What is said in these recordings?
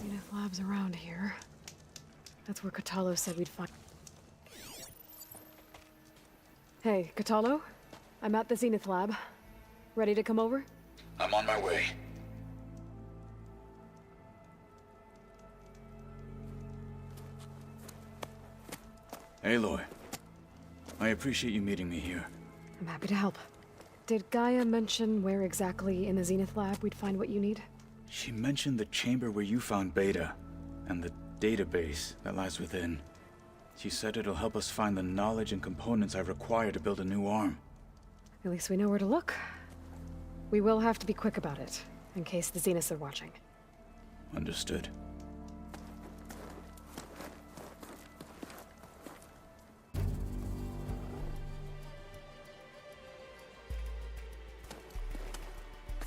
Zenith Lab's around here. That's where Kotallo said we'd find... Hey, Kotallo? I'm at the Zenith Lab. Ready to come over? I'm on my way. Aloy, I appreciate you meeting me here. I'm happy to help. Did Gaia mention where exactly in the Zenith Lab we'd find what you need? She mentioned the chamber where you found Beta, and the database that lies within. She said it'll help us find the knowledge and components I require to build a new arm. At least we know where to look. We will have to be quick about it, in case the Zeniths are watching. Understood.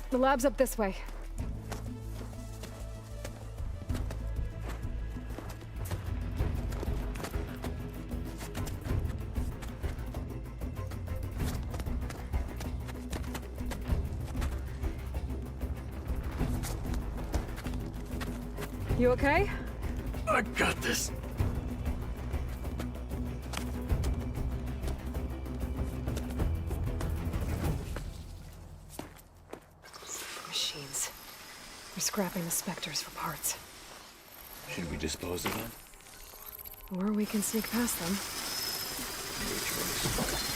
The lab's up this way. You okay? I got this. Machines. We're scrapping the Spectres for parts. Should we dispose of them? Or we can sneak past them. Your choice.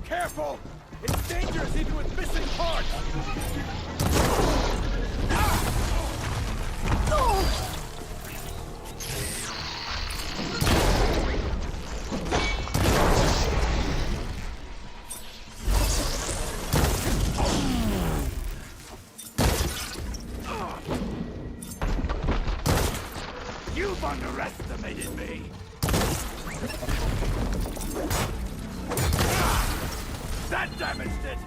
Careful! It's dangerous even with missing parts! You've underestimated me! That damaged it!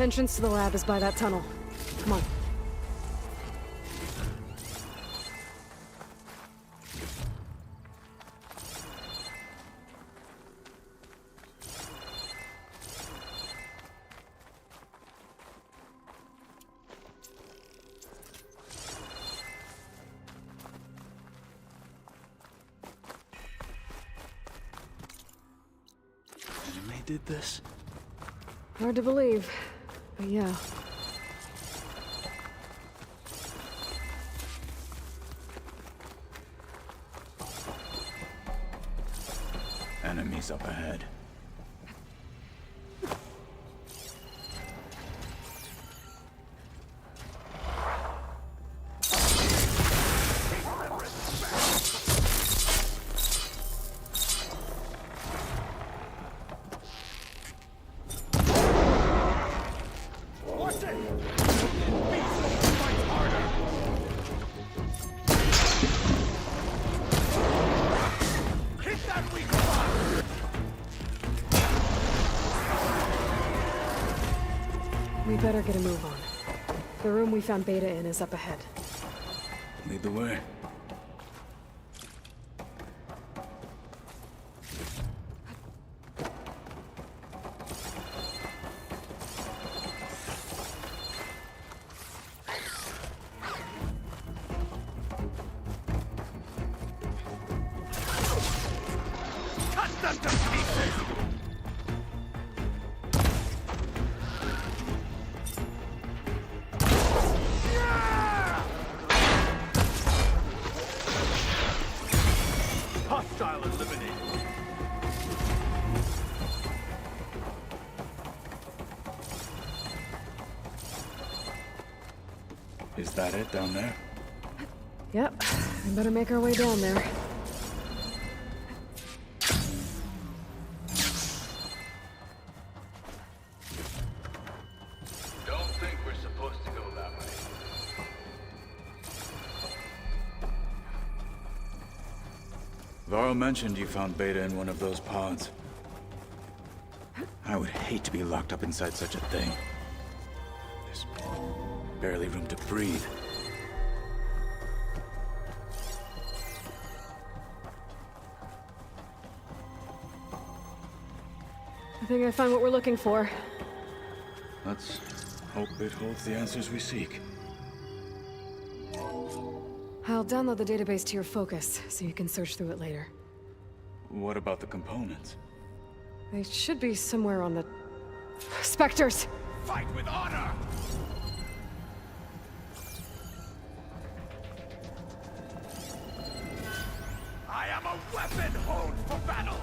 Entrance to the lab is by that tunnel. Come on. And they did this? Hard to believe, but yeah. Enemies up ahead. We better get a move on. The room we found Beta in is up ahead. Lead the way. Cut them to pieces! Hostile eliminated. Is that it down there? Yep, we better make our way down there. Don't think we're supposed to go that Varl mentioned you found Beta in one of those pods. I would hate to be locked up inside such a thing. There's barely room to breathe. I think I found what we're looking for. Let's hope it holds the answers we seek. I'll download the database to your Focus, so you can search through it later. What about the components? They should be somewhere on the... Spectres! Fight with honor! I am a weapon honed for battle!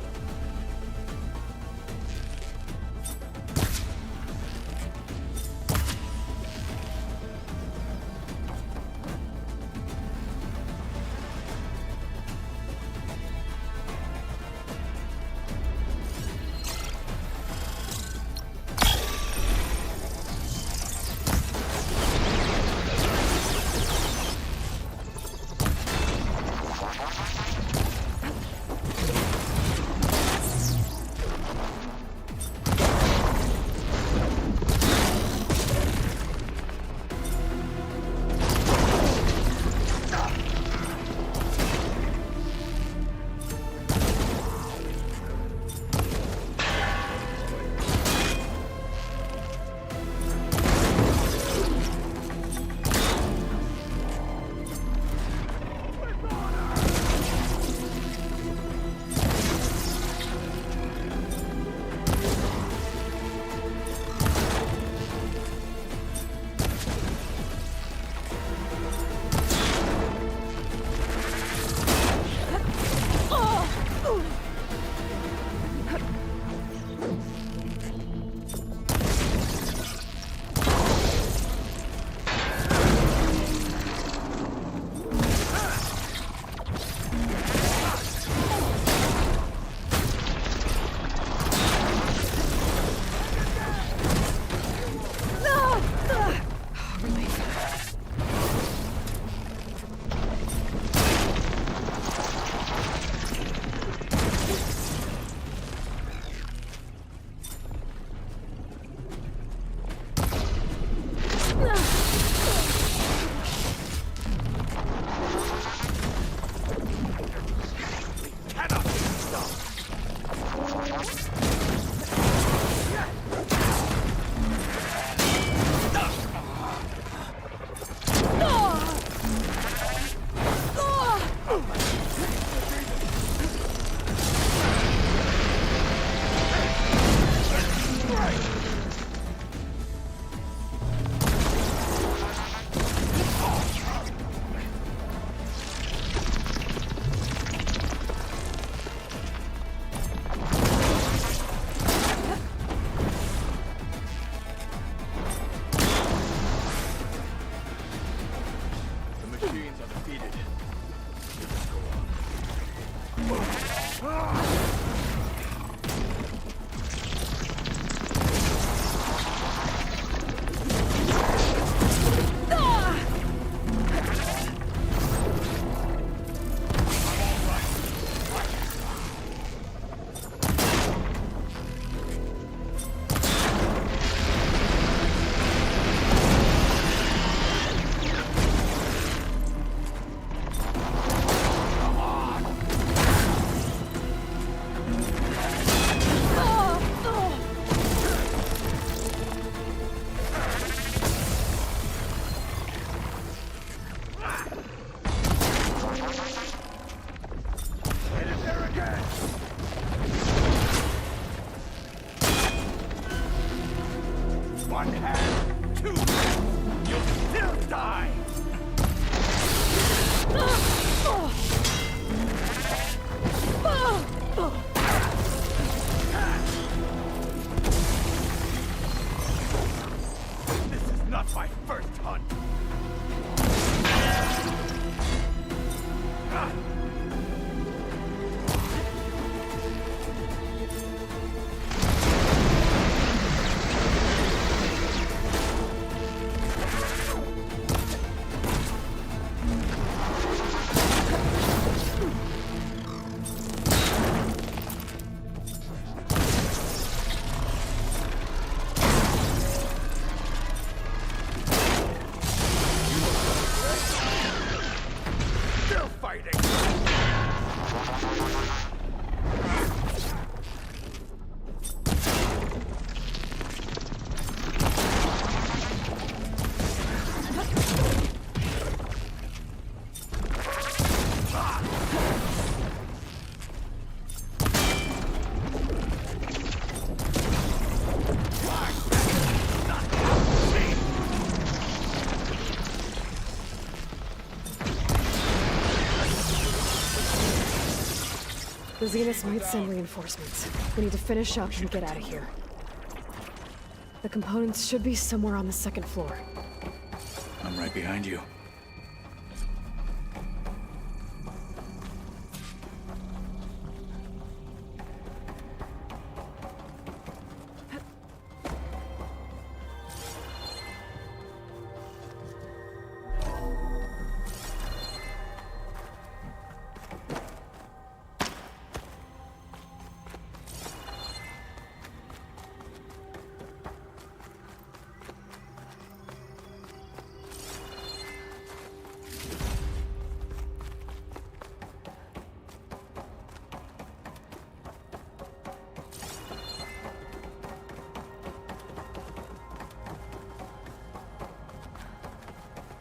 One hand, two hands, you'll still die! This is not my first hunt! The Zeniths might send reinforcements. We need to finish up and get out of here. The components should be somewhere on the second floor. I'm right behind you.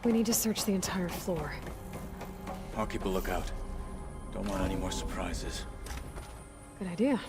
We need to search the entire floor. I'll keep a lookout. Don't want any more surprises. Good idea.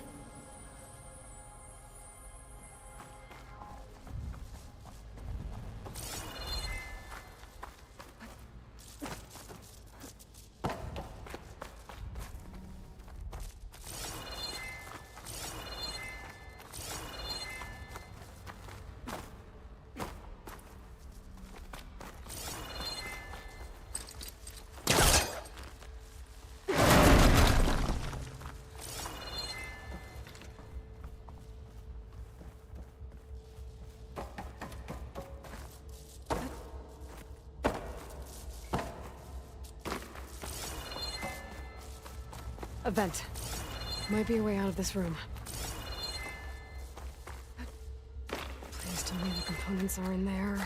A vent. Might be a way out of this room. Please tell me the components are in there.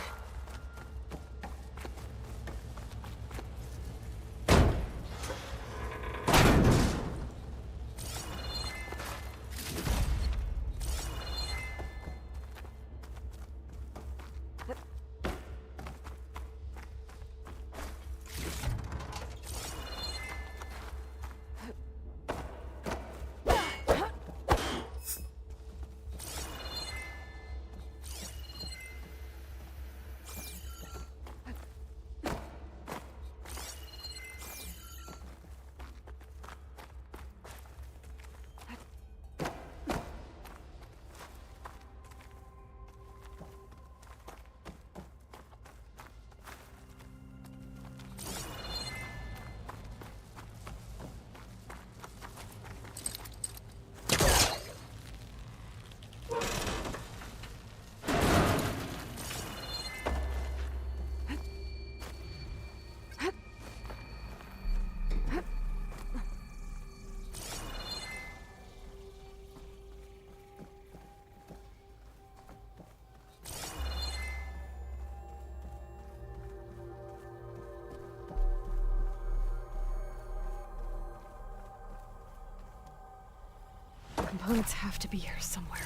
Components have to be here somewhere.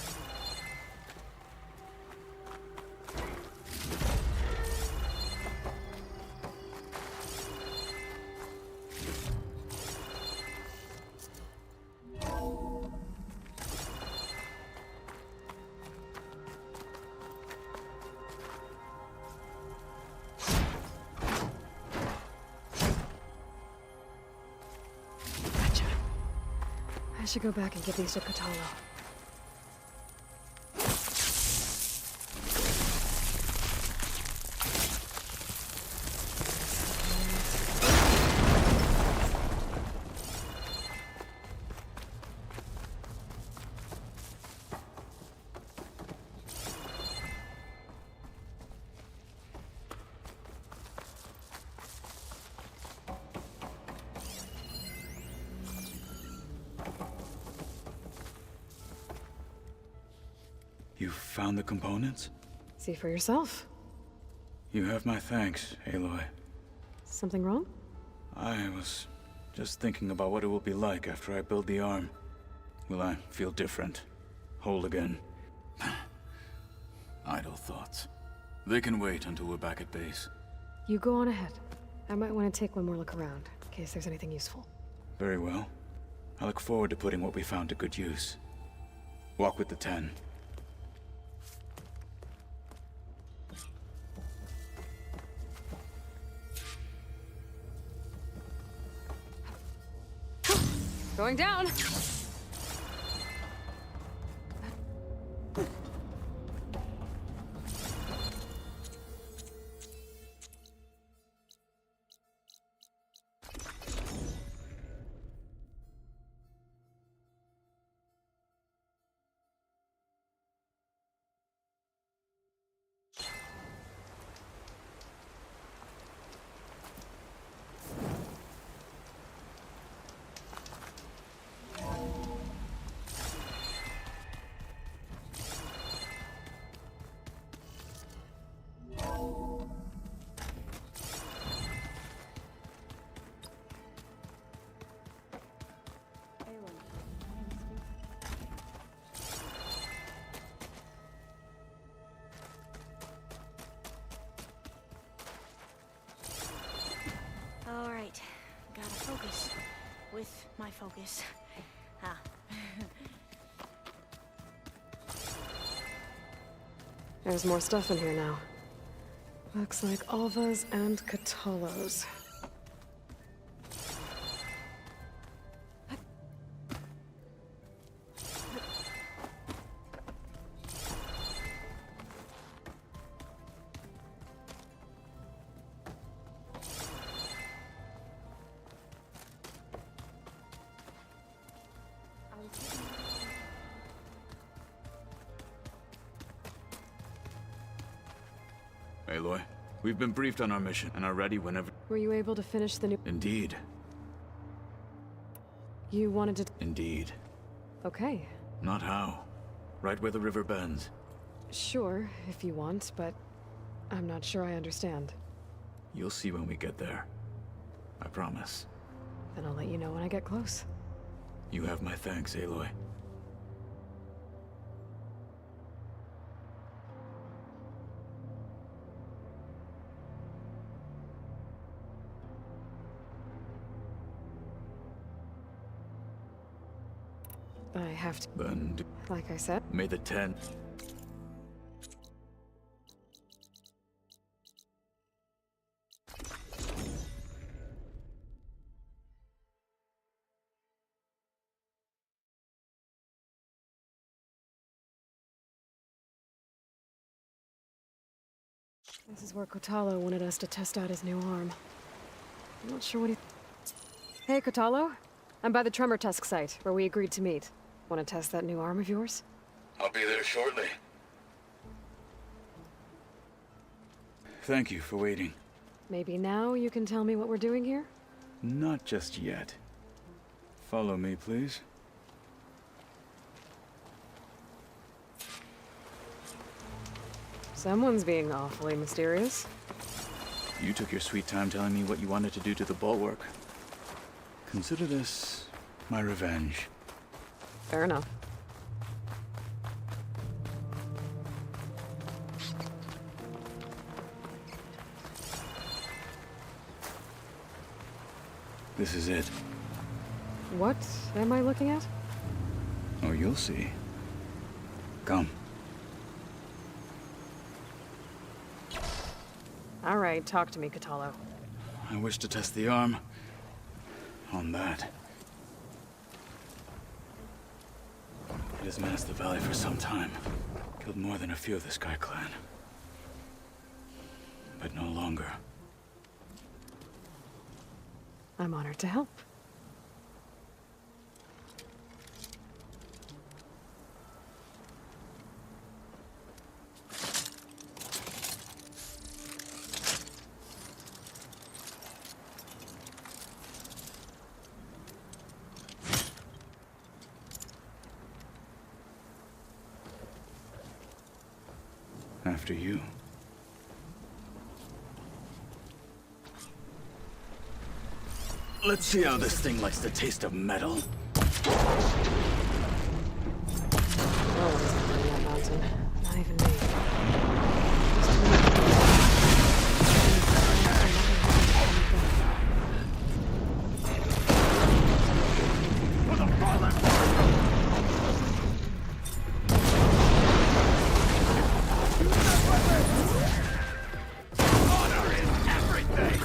Gotcha. I should go back and give these to Kotallo. You found the components? See for yourself. You have my thanks, Aloy. Something wrong? I was just thinking about what it will be like after I build the arm. Will I feel different? Whole again? Idle thoughts. They can wait until we're back at base. You go on ahead. I might want to take one more look around, in case there's anything useful. Very well. I look forward to putting what we found to good use. Walk with the 10. Going down! focus. Ah. There's more stuff in here now. Looks like Alva's and Catallo's. Aloy, we've been briefed on our mission and are ready whenever... Were you able to finish the new... Indeed. You wanted to... Indeed. Okay. Not how. Right where the river bends. Sure, if you want, but I'm not sure I understand. You'll see when we get there. I promise. Then I'll let you know when I get close. You have my thanks, Aloy. I have to... Then, Like I said, may the 10th... this is where Kotallo wanted us to test out his new arm. I'm not sure what he... Hey, Kotallo? I'm by the Tremor Tusk site, where we agreed to meet. Want to test that new arm of yours? I'll be there shortly. Thank you for waiting. Maybe now you can tell me what we're doing here? Not just yet. Follow me, please. Someone's being awfully mysterious. You took your sweet time telling me what you wanted to do to the bulwark. Consider this my revenge. Fair enough. This is it. What am I looking at? Oh, you'll see. Come. All right, talk to me, Kotallo. I wish to test the arm on that. It has menaced the valley for some time. Killed more than a few of the Sky Clan. But no longer. I'm honored to help. After you. Let's see how this thing likes the taste of metal. No one's climbing that mountain. Not even me. For the fallen! Honor is everything!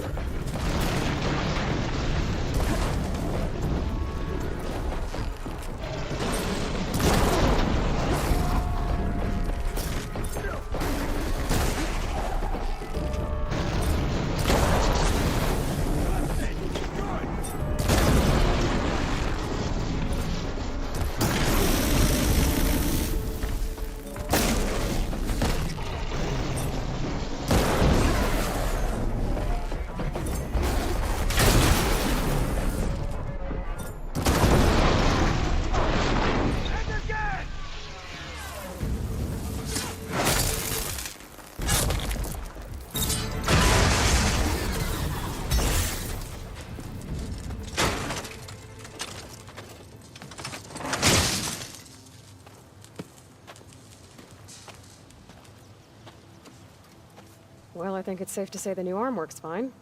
Well, I think it's safe to say the new arm works fine.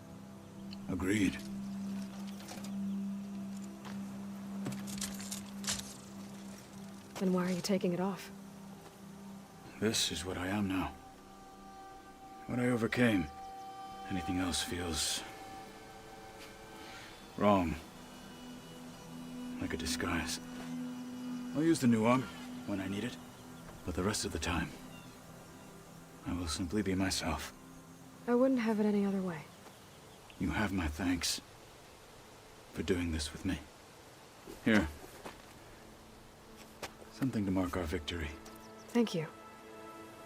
Agreed. Then why are you taking it off? This is what I am now. What I overcame. Anything else feels... wrong. Like a disguise. I'll use the new arm when I need it, but the rest of the time, I will simply be myself. I wouldn't have it any other way. You have my thanks for doing this with me. Here. Something to mark our victory. Thank you.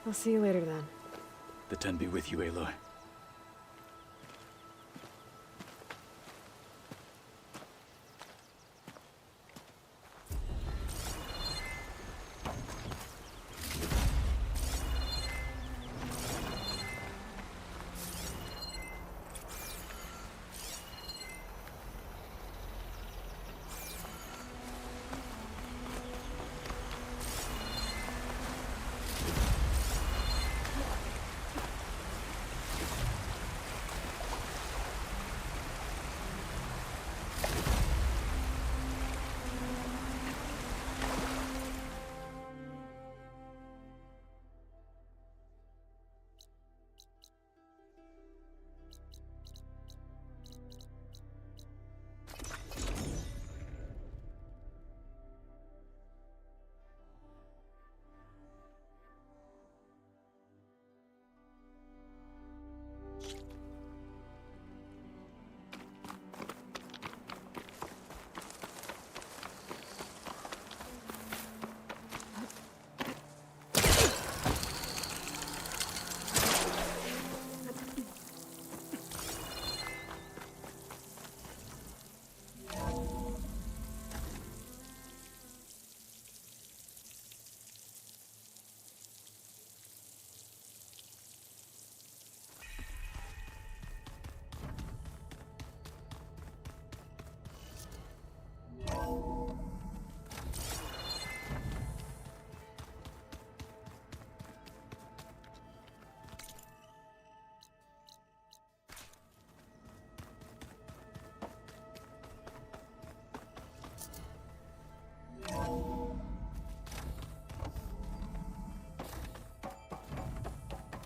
I'll see you later then. The Ten be with you, Aloy.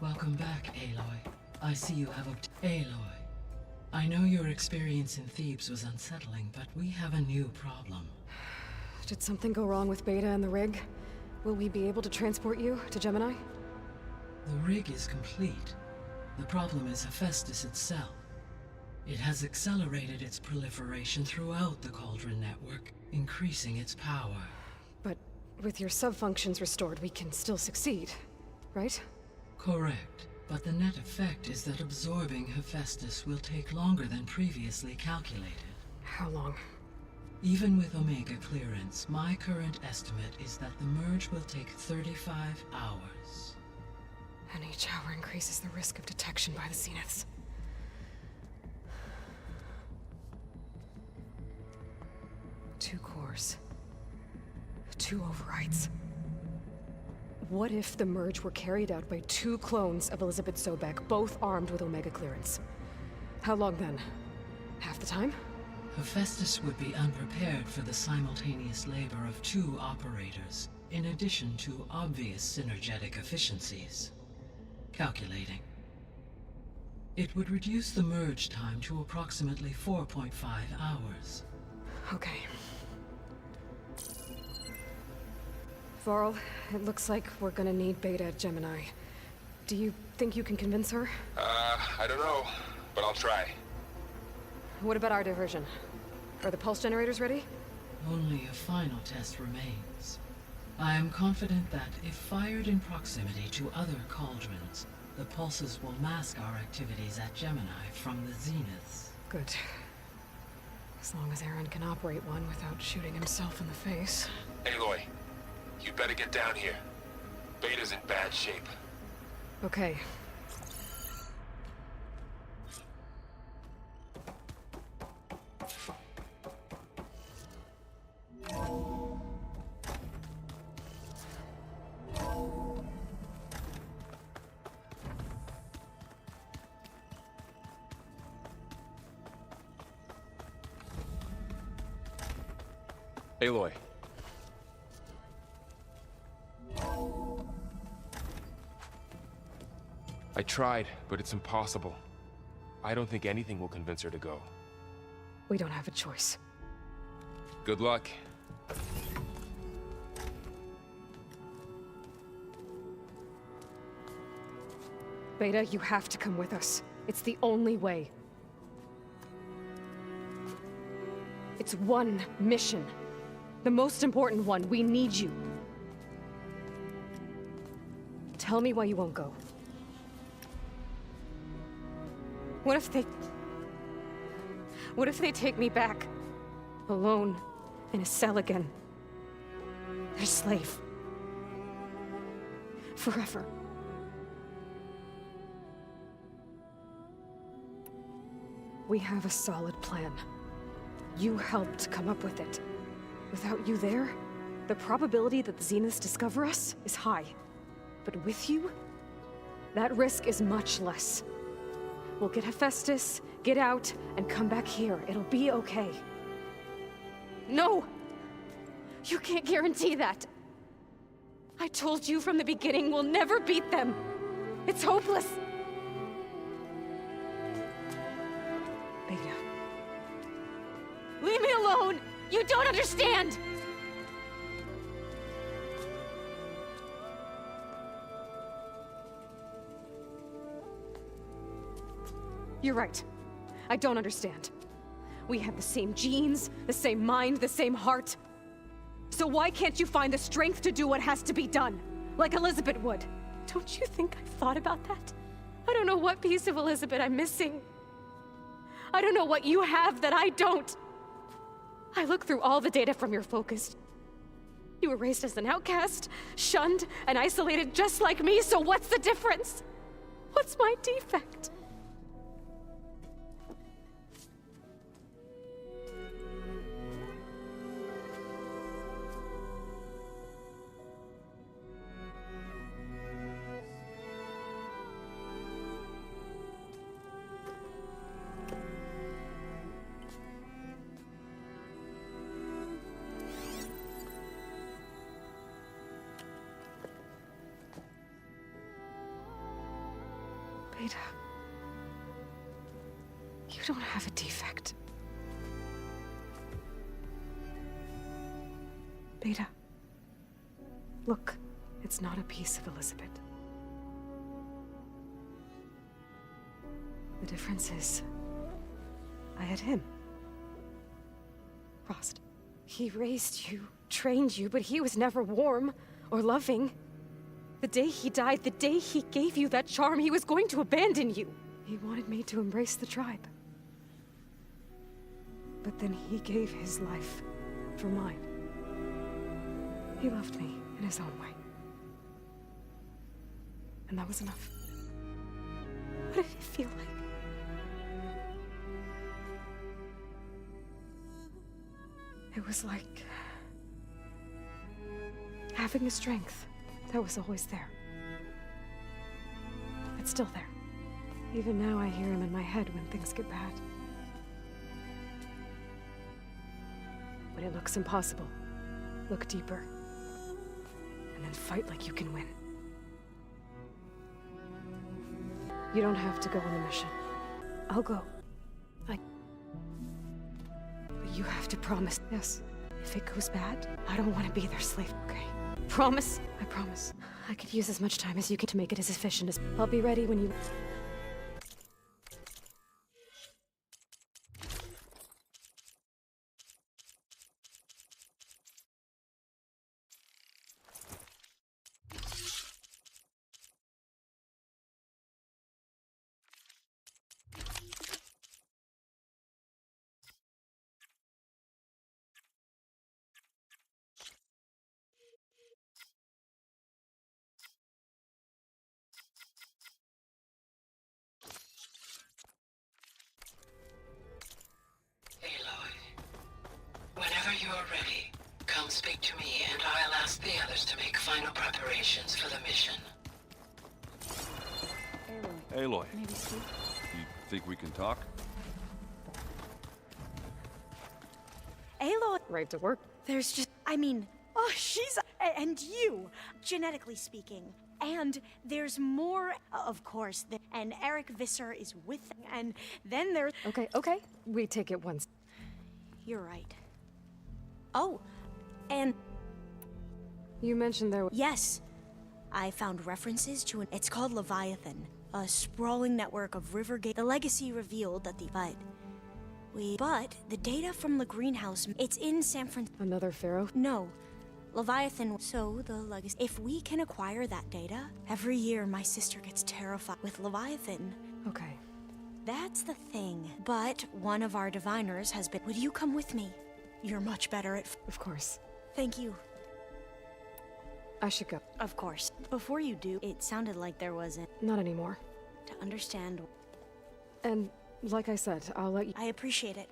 Welcome back, Aloy. I see you have Aloy, I know your experience in Thebes was unsettling, but we have a new problem. Did something go wrong with Beta and the rig? Will we be able to transport you to Gemini? The rig is complete. The problem is Hephaestus itself. It has accelerated its proliferation throughout the Cauldron network, increasing its power. But with your sub-functions restored, we can still succeed, right? Correct. But the net effect is that absorbing Hephaestus will take longer than previously calculated. How long? Even with Omega clearance, my current estimate is that the merge will take 35 hours. And each hour increases the risk of detection by the Zeniths. Two cores. Two overrides. What if the merge were carried out by two clones of Elizabeth Sobek, both armed with Omega clearance? How long then? Half the time? Hephaestus would be unprepared for the simultaneous labor of two operators, in addition to obvious synergetic efficiencies. Calculating. It would reduce the merge time to approximately 4.5 hours. Okay. Varl, it looks like we're gonna need Beta at Gemini. Do you think you can convince her? I don't know, but I'll try. What about our diversion? Are the pulse generators ready? Only a final test remains. I am confident that if fired in proximity to other cauldrons, the pulses will mask our activities at Gemini from the Zeniths. Good. As long as Aaron can operate one without shooting himself in the face. Aloy, you better get down here. Beta's in bad shape. Okay. Aloy. I tried, but it's impossible. I don't think anything will convince her to go. We don't have a choice. Good luck. Beta, you have to come with us. It's the only way. It's one mission. The most important one. We need you. Tell me why you won't go. What if they take me back? Alone, in a cell again. Their slave. Forever. We have a solid plan. You helped come up with it. Without you there, the probability that the Zeniths discover us is high. But with you, that risk is much less. We'll get Hephaestus, get out, and come back here. It'll be okay. No! You can't guarantee that. I told you from the beginning, we'll never beat them. It's hopeless. Beta. Leave me alone! You don't understand! You're right. I don't understand. We have the same genes, the same mind, the same heart. So why can't you find the strength to do what has to be done? Like Elizabeth would. Don't you think I've thought about that? I don't know what piece of Elizabeth I'm missing. I don't know what you have that I don't. I look through all the data from your focus. You were raised as an outcast, shunned, and isolated just like me, so what's the difference? What's my defect? Beta, you don't have a defect. Beta, look, it's not a piece of Elizabeth. The difference is, I had him. Frost. He raised you, trained you, but he was never warm or loving. The day he died, the day he gave you that charm, he was going to abandon you. He wanted me to embrace the tribe. But then he gave his life for mine. He loved me in his own way. And that was enough. What did it feel like? It was like having a strength that was always there. It's still there. Even now I hear him in my head when things get bad. When it looks impossible, look deeper. And then fight like you can win. You don't have to go on the mission. I'll go. But you have to promise. Yes. If it goes bad, I don't want to be their slave, okay? Promise? I promise. I could use as much time as you can to make it as efficient as... I'll be ready when you... Whenever you are ready, come speak to me and I'll ask the others to make final preparations for the mission. Aloy, Maybe speak. you think we can talk? Aloy, Right to work. there's just, she's, and you, genetically speaking, And there's more, of course, and Eric Visser is with them. And then there's... Okay, okay. We take it once. You're right. Oh, and... You mentioned there was... Yes, I found references to it's called Leviathan, a sprawling network of Rivergate. The legacy revealed that but the data from the greenhouse, it's in San Francisco. Another pharaoh? No, Leviathan. So the legacy. If we can acquire that data, every year my sister gets terrified with Leviathan. Okay. That's the thing. But one of our diviners has been. Would you come with me? You're much better at. Of course. Thank you. I should go. Of course. Before you do, it sounded like there wasn't. Not anymore. To understand. And like I said, I'll let you... I appreciate it.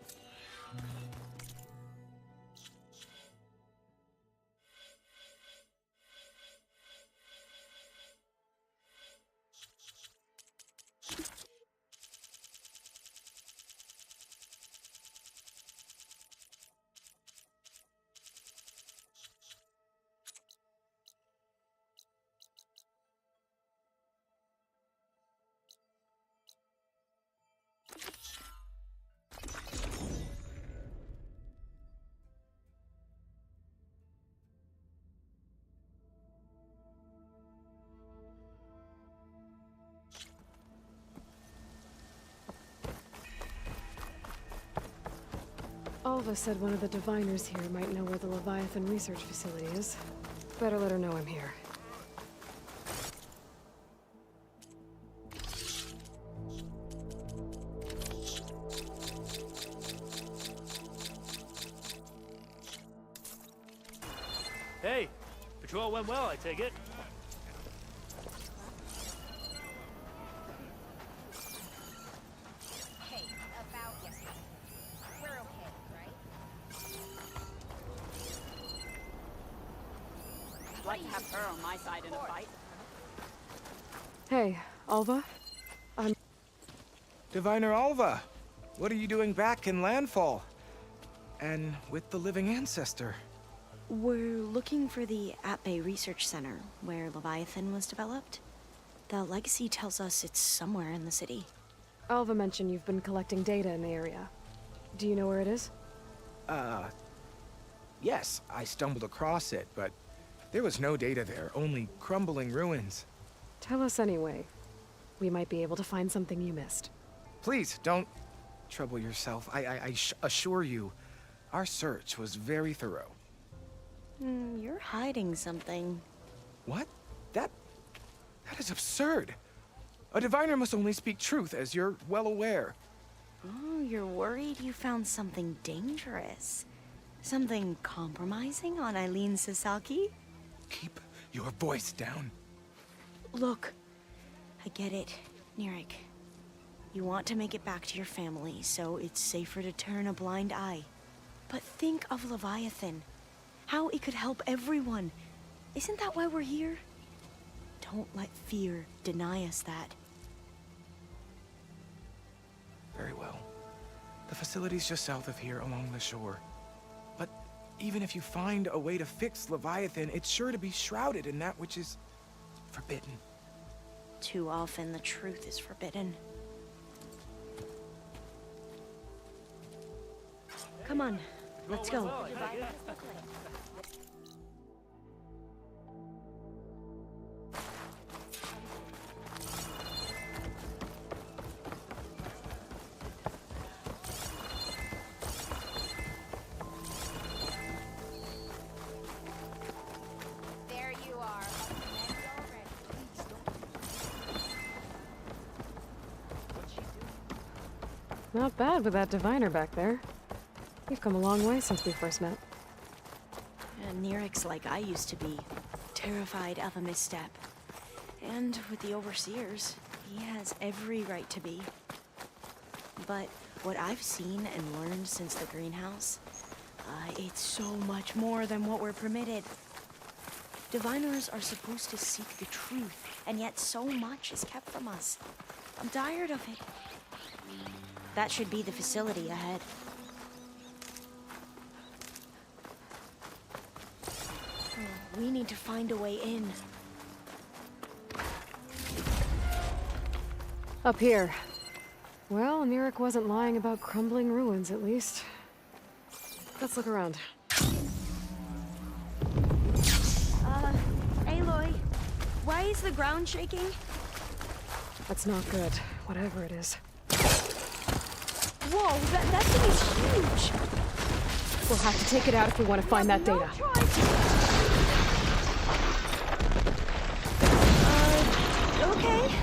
Alva said one of the diviners here might know where the Leviathan research facility is. Better let her know I'm here. Hey, patrol went well, I take it. Hey, about yesterday. We're okay, right? I'd like to have her on my side in a fight. Hey, Alva? I'm... Diviner Alva, what are you doing back in Landfall? And with the living ancestor? We're looking for the At-Bay Research Center, where Leviathan was developed. The legacy tells us it's somewhere in the city. Alva mentioned you've been collecting data in the area. Do you know where it is? Yes, I stumbled across it, but there was no data there, only crumbling ruins. Tell us anyway. We might be able to find something you missed. Please, don't trouble yourself. I assure you, our search was very thorough. You're hiding something. What? That is absurd. A diviner must only speak truth, as you're well aware. Oh, you're worried you found something dangerous. Something compromising on Eileen Sasaki? Keep your voice down. Look, I get it, Nirik. You want to make it back to your family, so it's safer to turn a blind eye. But think of Leviathan. How it could help everyone. Isn't that why we're here? Don't let fear deny us that. Very well. The facility's just south of here along the shore. But even if you find a way to fix Leviathan, it's sure to be shrouded in that which is forbidden. Too often the truth is forbidden. Come on, let's go. There you are. Not bad with that diviner back there. We've come a long way since we first met. And Nirik's like I used to be, terrified of a misstep. And with the Overseers, he has every right to be. But what I've seen and learned since the greenhouse, it's so much more than what we're permitted. Diviners are supposed to seek the truth, and yet so much is kept from us. I'm tired of it. That should be the facility ahead. We need to find a way in. Up here. Well, Nirek wasn't lying about crumbling ruins, at least. Let's look around. Aloy, why is the ground shaking? That's not good, whatever it is. Whoa, that thing is huge! We'll have to take it out if we want to find that data. Okay.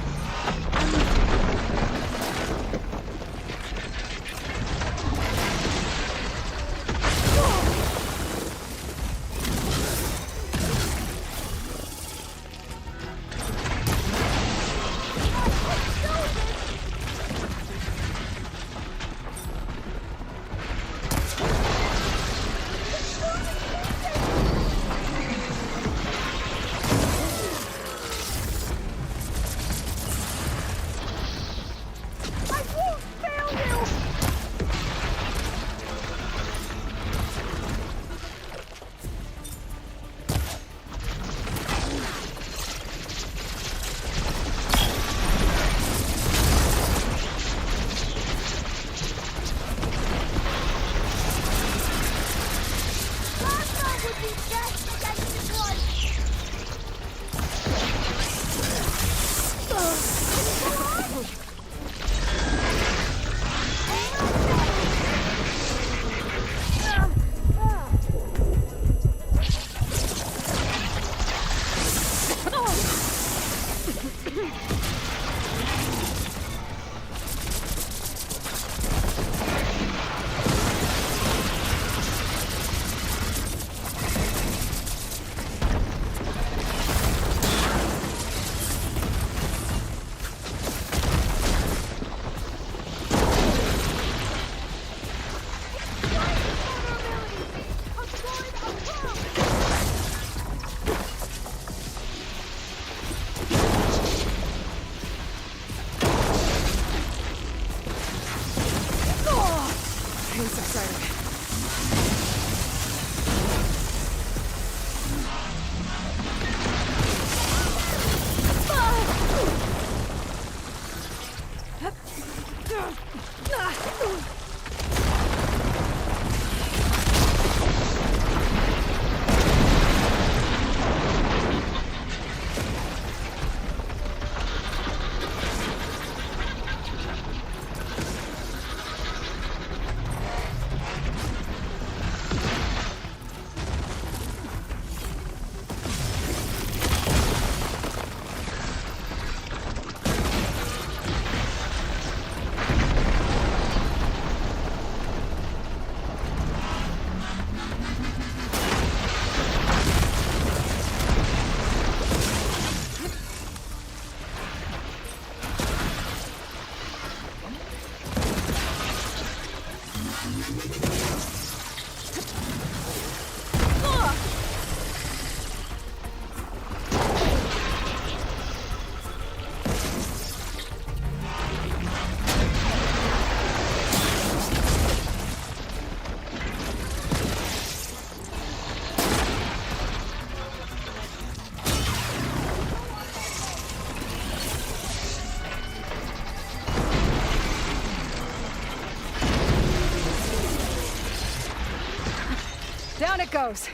Down it goes.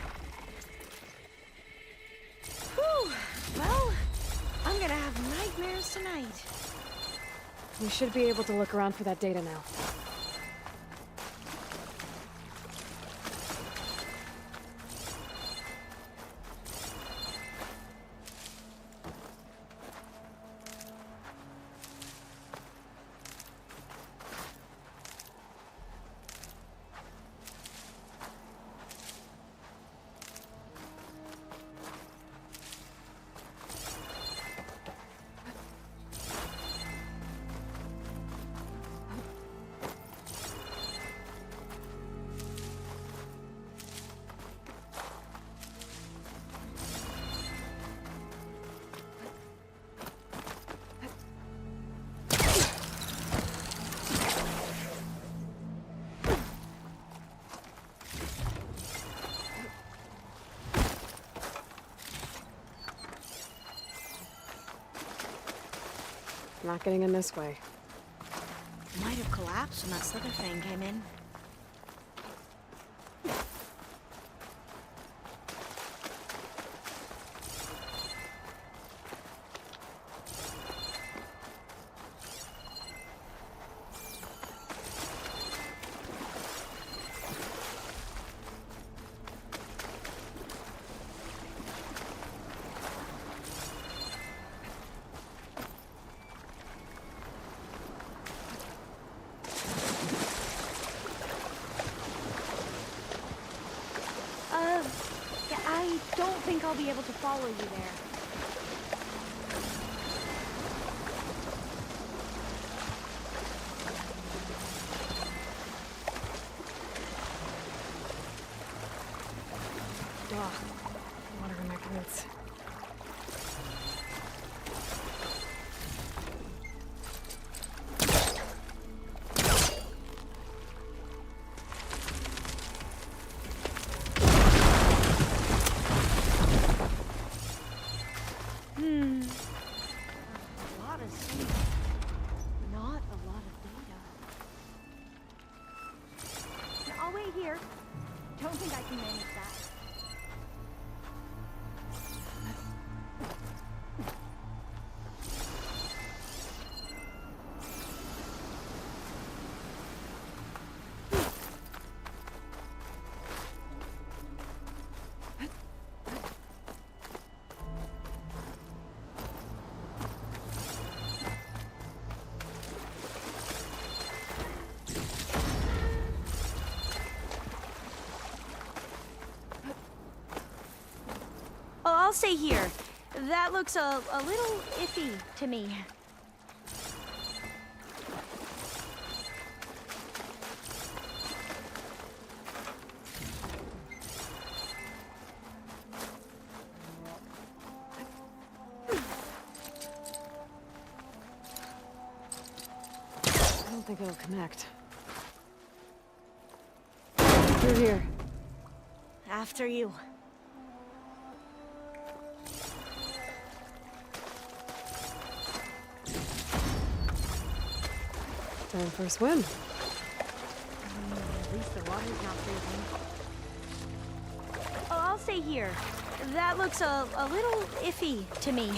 Whew. Well, I'm gonna have nightmares tonight. We should be able to look around for that data now. Not getting in this way. Might have collapsed when that slither thing came in. I don't think I'll be able to follow you there. Ugh. Water in my boots. Here. Don't think I can manage that. I'll stay here. That looks a little iffy to me. I don't think it'll connect. Through here. After you. Time for a swim. At least the water's not freezing. Oh, I'll stay here. That looks a little iffy to me.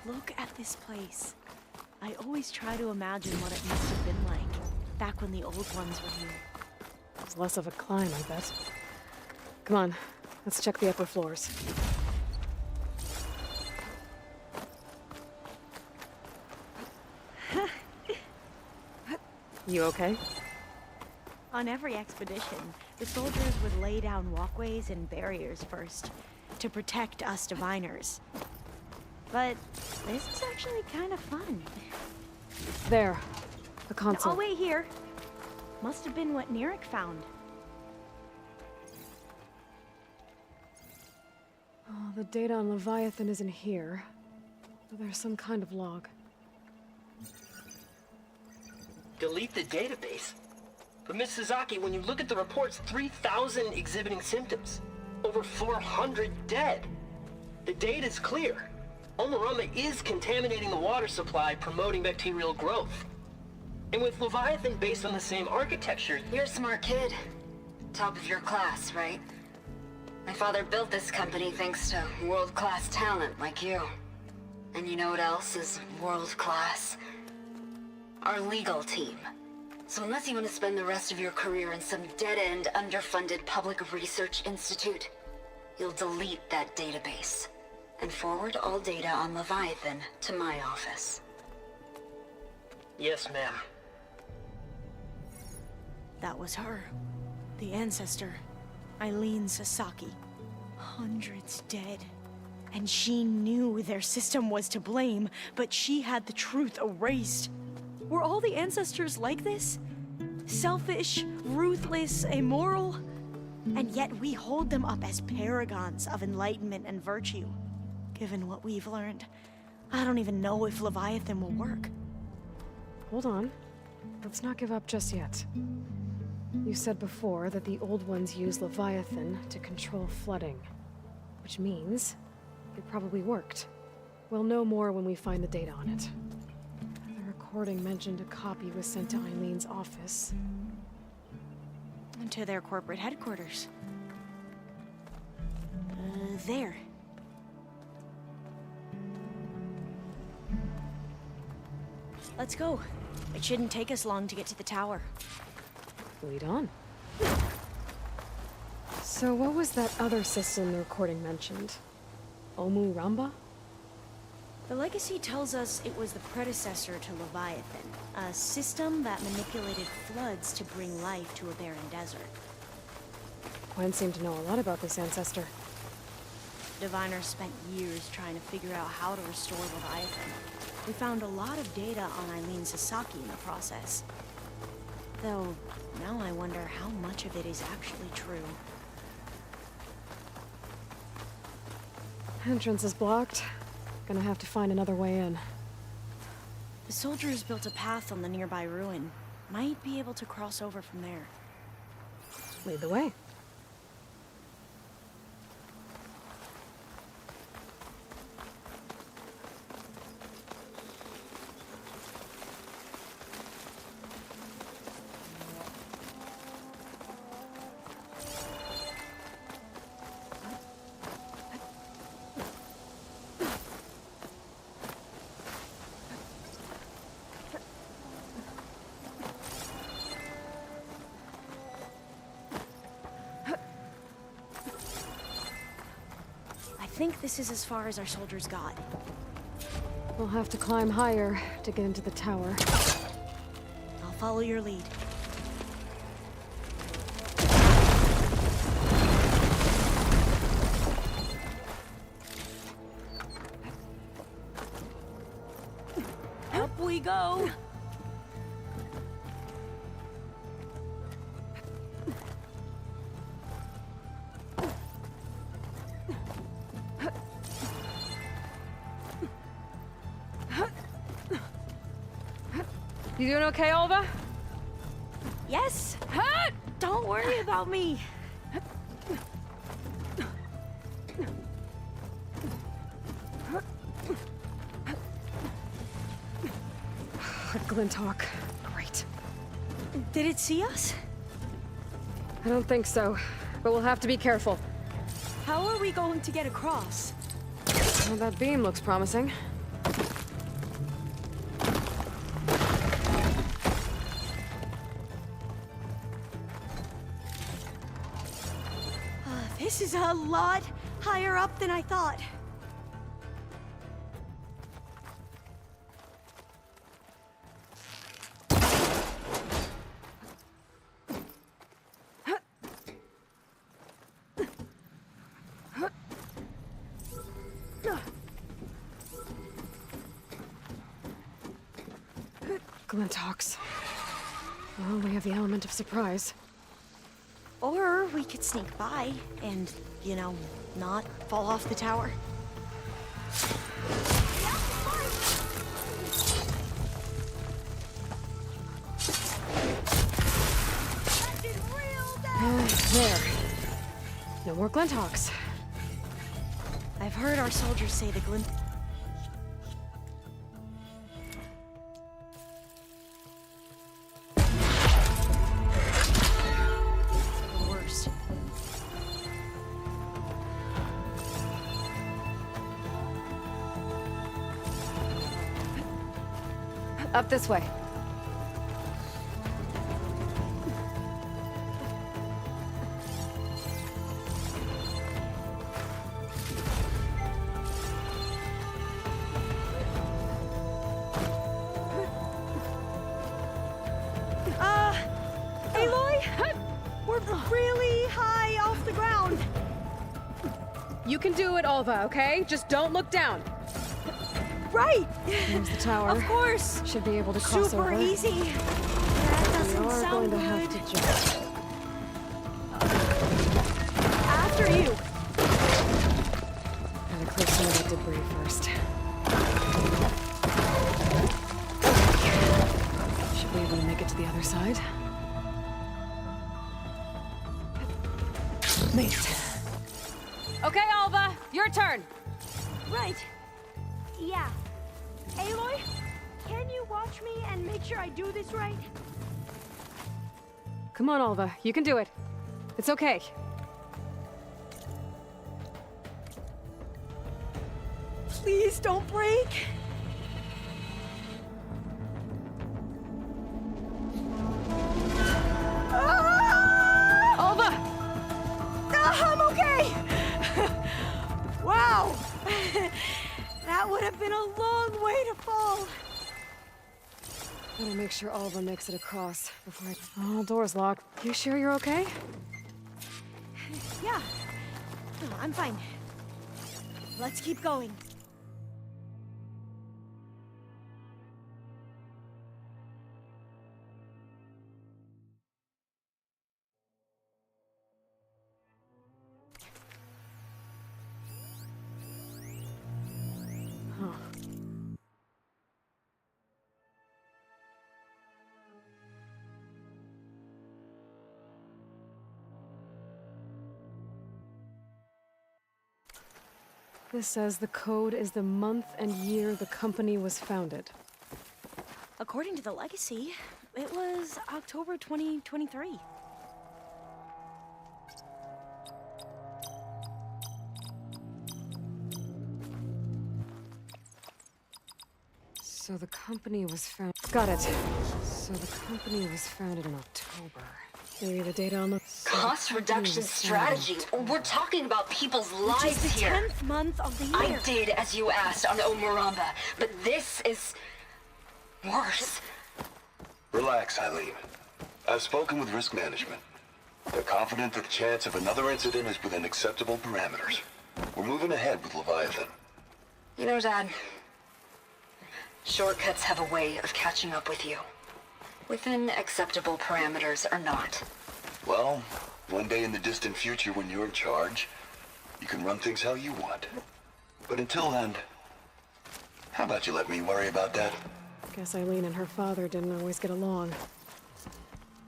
Look at this place. I always try to imagine what it must have been like back when the old ones were here. It's less of a climb, I bet. Come on, let's check the upper floors. You okay? On every expedition, the soldiers would lay down walkways and barriers first to protect us diviners. But this is actually kind of fun. There. The console. I'll wait here. Must have been what Neric found. Oh, the data on Leviathan isn't here. But there's some kind of log. Delete the database? But Miss Sasaki, when you look at the reports, 3,000 exhibiting symptoms. Over 400 dead. The data's clear. Omarama is contaminating the water supply, promoting bacterial growth. And with Leviathan based on the same architecture... You're a smart kid. Top of your class, right? My father built this company thanks to world-class talent like you. And you know what else is world-class? Our legal team. So unless you want to spend the rest of your career in some dead-end, underfunded public research institute, you'll delete that database and forward all data on Leviathan to my office. Yes, ma'am. That was her. The ancestor. Eileen Sasaki. Hundreds dead. And she knew their system was to blame, but she had the truth erased. Were all the ancestors like this? Selfish, ruthless, immoral? And yet we hold them up as paragons of enlightenment and virtue. Given what we've learned, I don't even know if Leviathan will work. Hold on. Let's not give up just yet. You said before that the old ones use Leviathan to control flooding. Which means It probably worked. We'll know more when we find the data on it. The recording mentioned a copy was sent to Eileen's office. And to their corporate headquarters. There. Let's go. It shouldn't take us long to get to the tower. Lead on. So what was that other system the recording mentioned? Omu Ramba? The legacy tells us it was the predecessor to Leviathan, a system that manipulated floods to bring life to a barren desert. Gwen seemed to know a lot about this ancestor. Diviners spent years trying to figure out how to restore Leviathan. We found a lot of data on Eileen Sasaki in the process. Though, now I wonder how much of it is actually true. Entrance is blocked. Gonna have to find another way in. The soldiers built a path on the nearby ruin. Might be able to cross over from there. Lead the way. I think this is as far as our soldiers got. We'll have to climb higher to get into the tower. I'll follow your lead. Up we go! You doing okay, Olva? Yes! Don't worry about me! Glinthawk. Great. Did it see us? I don't think so, but we'll have to be careful. How are we going to get across? Well, that beam looks promising. This is a lot higher up than I thought. Glinthawks. Well, we have the element of surprise. Or we could sneak by and, you know, not fall off the tower. There. No more Glinthawks. I've heard our soldiers say the glint... Up this way. Aloy? We're really high off the ground. You can do it, Olva, okay? Just don't look down. Right! There's the tower. Of course! Should be able to cross Super over. easy. That doesn't We are sound going to have good. to jump. After you. Gotta clear some of that debris first. Should be able to make it to the other side. Made it. Okay, Alva, your turn. Right. Yeah. Aloy, can you watch me and make sure I do this right? Come on, Alva. You can do it. It's okay. Please don't break. Alva! I'm okay! Wow! That would have been a long way to fall. Better make sure Alva makes it across before I... Oh, door's locked. You sure you're okay? Yeah. No, I'm fine. Let's keep going. This says the code is the month and year the company was founded. According to the legacy, it was October 2023. So the company was found... Got it. So the company was founded in October. Maybe the data on the... Cost reduction strategy. We're talking about people's lives Which is the here. 10th month of the year. I did as you asked on Omuramba, but this is worse. Relax, Eileen. I've spoken with risk management. They're confident that the chance of another incident is within acceptable parameters. We're moving ahead with Leviathan. You know, Dad, shortcuts have a way of catching up with you. Within acceptable parameters or not. Well, one day in the distant future when you're in charge, you can run things how you want. But until then, how about you let me worry about that? Guess Eileen and her father didn't always get along.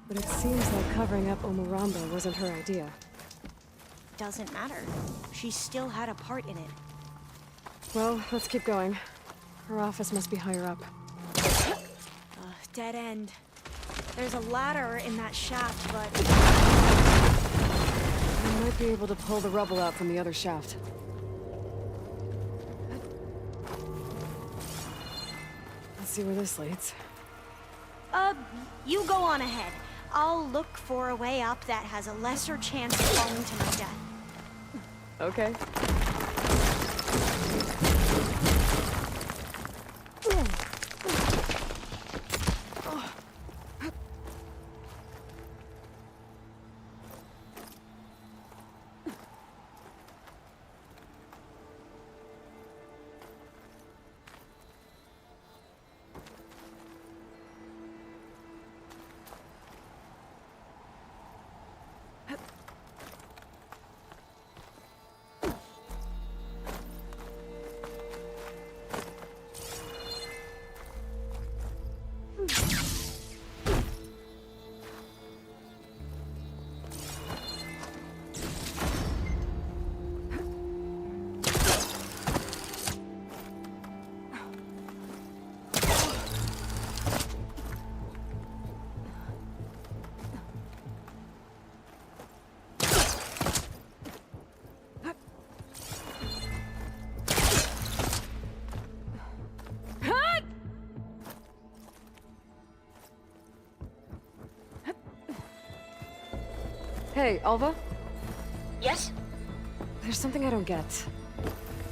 But it seems like covering up Omuramba wasn't her idea. Doesn't matter. She still had a part in it. Well, let's keep going. Her office must be higher up. Dead end. There's a ladder in that shaft, but... I might be able to pull the rubble out from the other shaft. Let's see where this leads. You go on ahead. I'll look for a way up that has a lesser chance of falling to my death. Okay. Hey, Alva? Yes? There's something I don't get.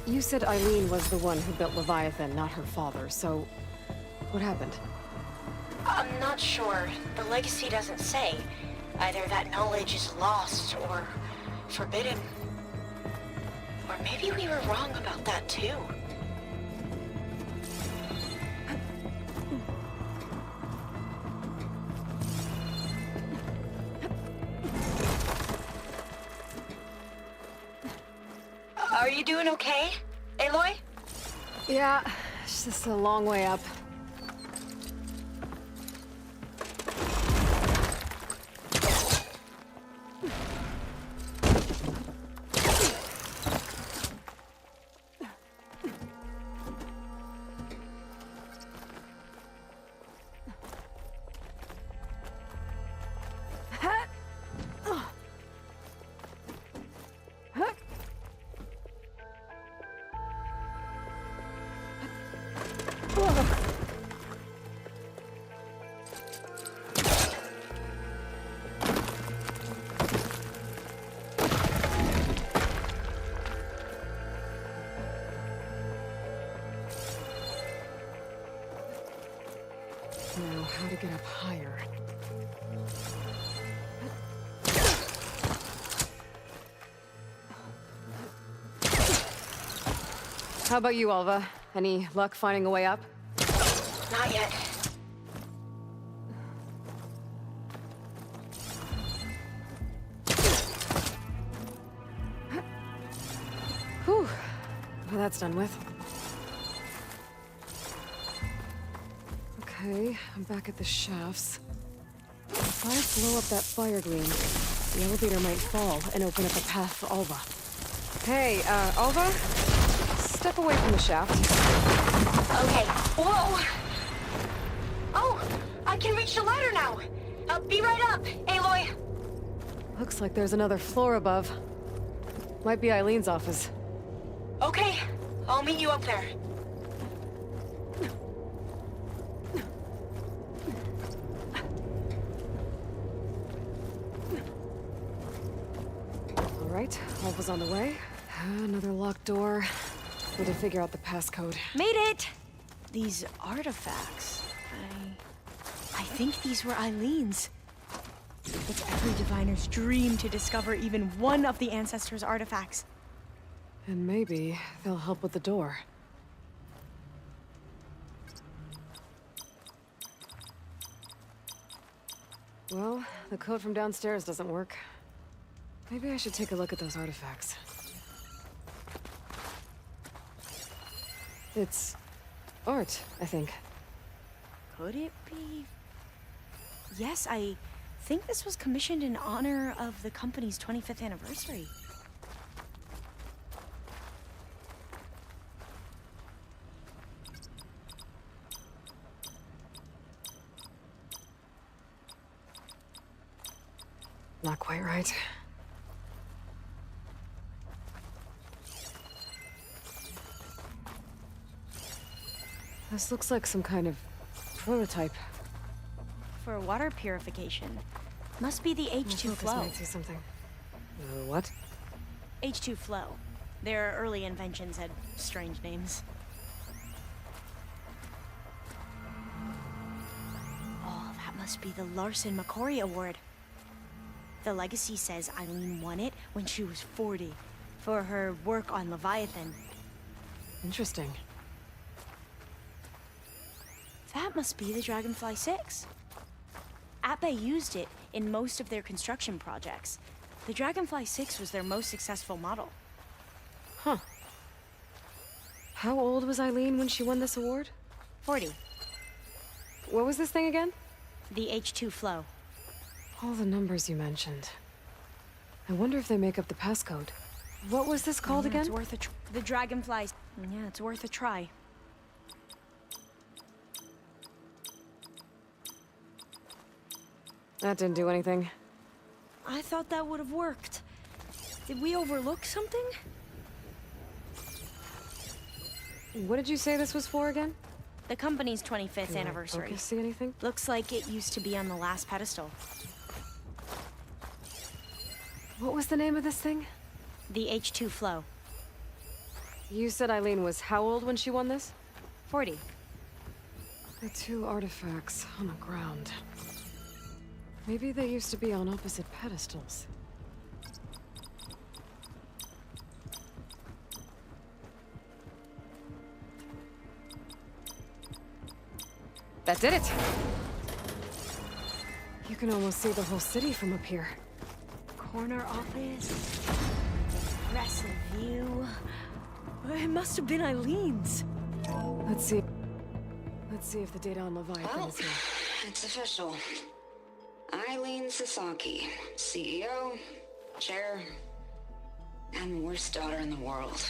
You said Eileen was the one who built Leviathan, not her father, so... what happened? I'm not sure. The legacy doesn't say. Either that knowledge is lost or forbidden. Or maybe we were wrong about that too. Are you doing okay, Aloy? Yeah, it's just a long way up. Now, how to get up higher? How about you, Alva? Any luck finding a way up? Not yet. Whew. Well, that's done with. Okay, I'm back at the shafts. If I blow up that fire gleam, the elevator might fall and open up a path for Alva. Hey, Alva? Step away from the shaft. Okay. Whoa! Oh! I can reach the ladder now! I'll be right up, Aloy! Looks like there's another floor above. Might be Eileen's office. Okay, I'll meet you up there. All right, Alva's on the way. Another locked door. Need to figure out the passcode. Made it! These artifacts. I think these were Eileen's. It's every diviner's dream to discover even one of the ancestors' artifacts. And maybe they'll help with the door. Well, the code from downstairs doesn't work. Maybe I should take a look at those artifacts. It's art, I think. Could it be? Yes, I think this was commissioned in honor of the company's 25th anniversary. Not quite right. This looks like some kind of prototype. For water purification. Must be the H2 Focus flow. might see something. What? H2 flow. Their early inventions had strange names. Oh, that must be the Larson McCory Award. The legacy says Eileen won it when she was 40 for her work on Leviathan. Interesting. That must be the Dragonfly 6. Atbay used it in most of their construction projects. The Dragonfly 6 was their most successful model. Huh. How old was Eileen when she won this award? 40. What was this thing again? The H2 flow. All the numbers you mentioned. I wonder if they make up the passcode. What was this called again? It's worth a the Dragonfly. Yeah, it's worth a try. That didn't do anything. I thought that would have worked. Did we overlook something? What did you say this was for again? The company's 25th anniversary. Focus, see anything? Looks like it used to be on the last pedestal. What was the name of this thing? The H2 flow. You said Eileen was how old when she won this? 40. The two artifacts on the ground. Maybe they used to be on opposite pedestals. That did it! You can almost see the whole city from up here. Corner office. Impressive view. It must have been Eileen's. Let's see. Let's see if the data on Leviathan Well, is here. it's official. Eileen Sasaki, CEO, chair, and worst daughter in the world.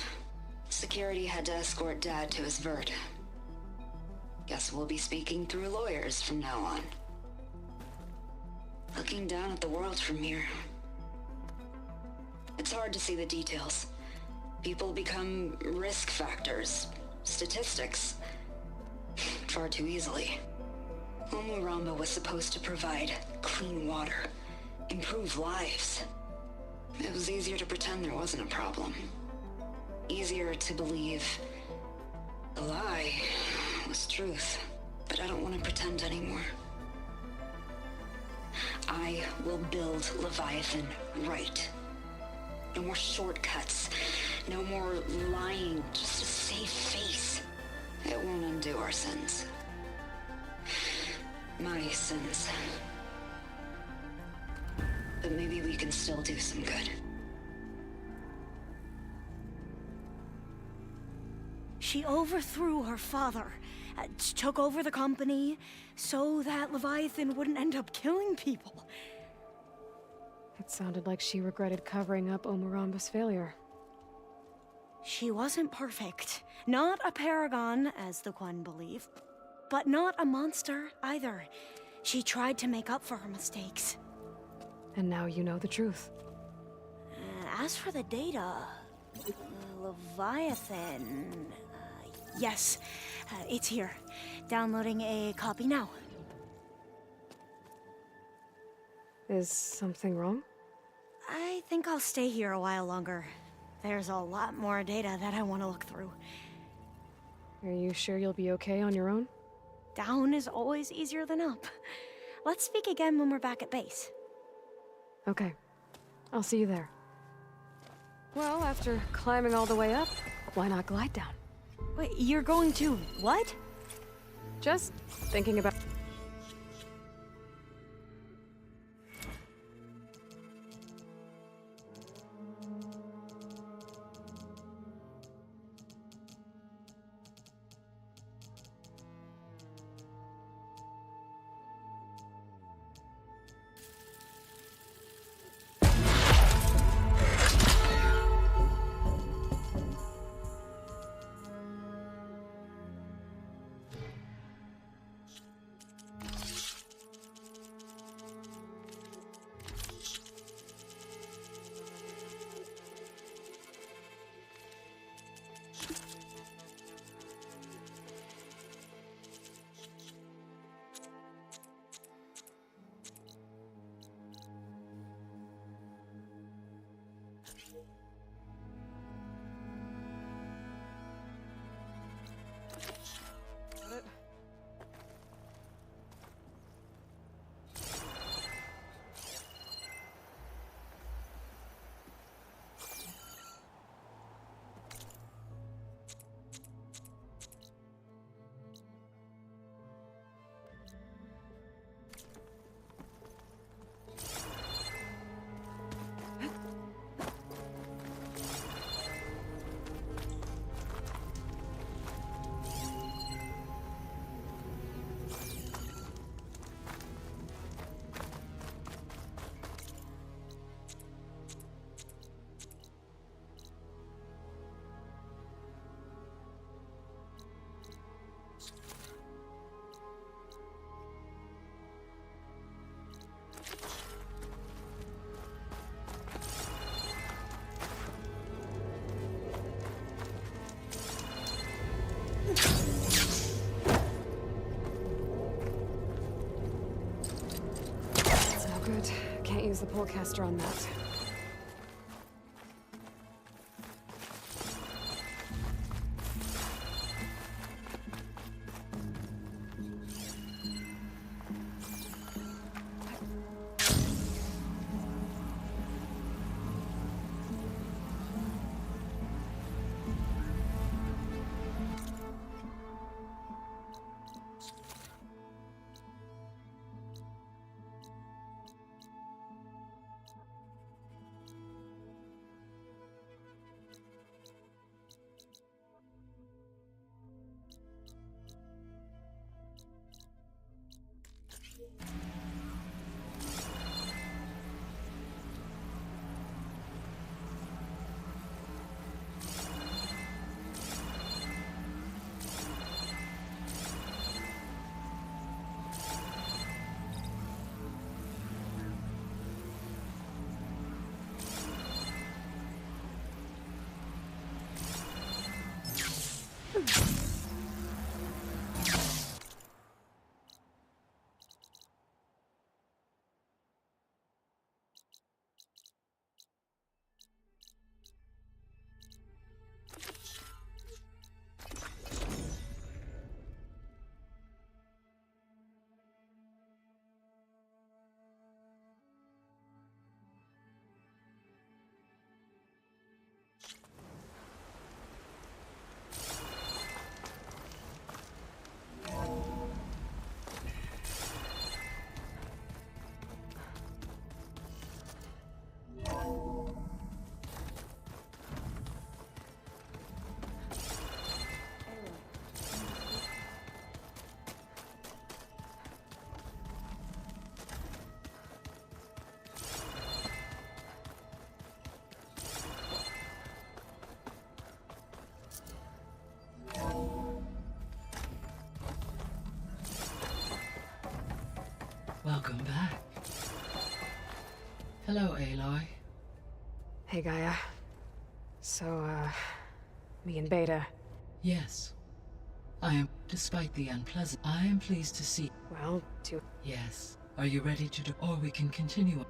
Security had to escort Dad to his vert. Guess we'll be speaking through lawyers from now on. Looking down at the world from here. It's hard to see the details. People become risk factors, statistics, far too easily. Omuramba was supposed to provide clean water, improve lives. It was easier to pretend there wasn't a problem. Easier to believe the lie was truth. But but I don't want to pretend anymore. I will build Leviathan right. No more shortcuts. No more lying just to save face. It won't undo our sins. My sins. But maybe we can still do some good. She overthrew her father, took over the company, so that Leviathan wouldn't end up killing people. It sounded like she regretted covering up Omoramba's failure. She wasn't perfect. Not a paragon, as the Quan believe, but not a monster either. She tried to make up for her mistakes. And now you know the truth. As for the data, Leviathan... yes, it's here. Downloading a copy now. Is something wrong? I think I'll stay here a while longer. There's a lot more data that I want to look through. Are you sure you'll be okay on your own? Down is always easier than up. Let's speak again when we're back at base. Okay. I'll see you there. Well, after climbing all the way up, why not glide down? Wait, you're going to what? Just thinking about... Good. Can't use the pullcaster on that. Hello, Aloy. Hey, Gaia. So, me and Beta. Yes. Despite the unpleasant, I am pleased to see. Well, Yes. Are you ready to or we can continue?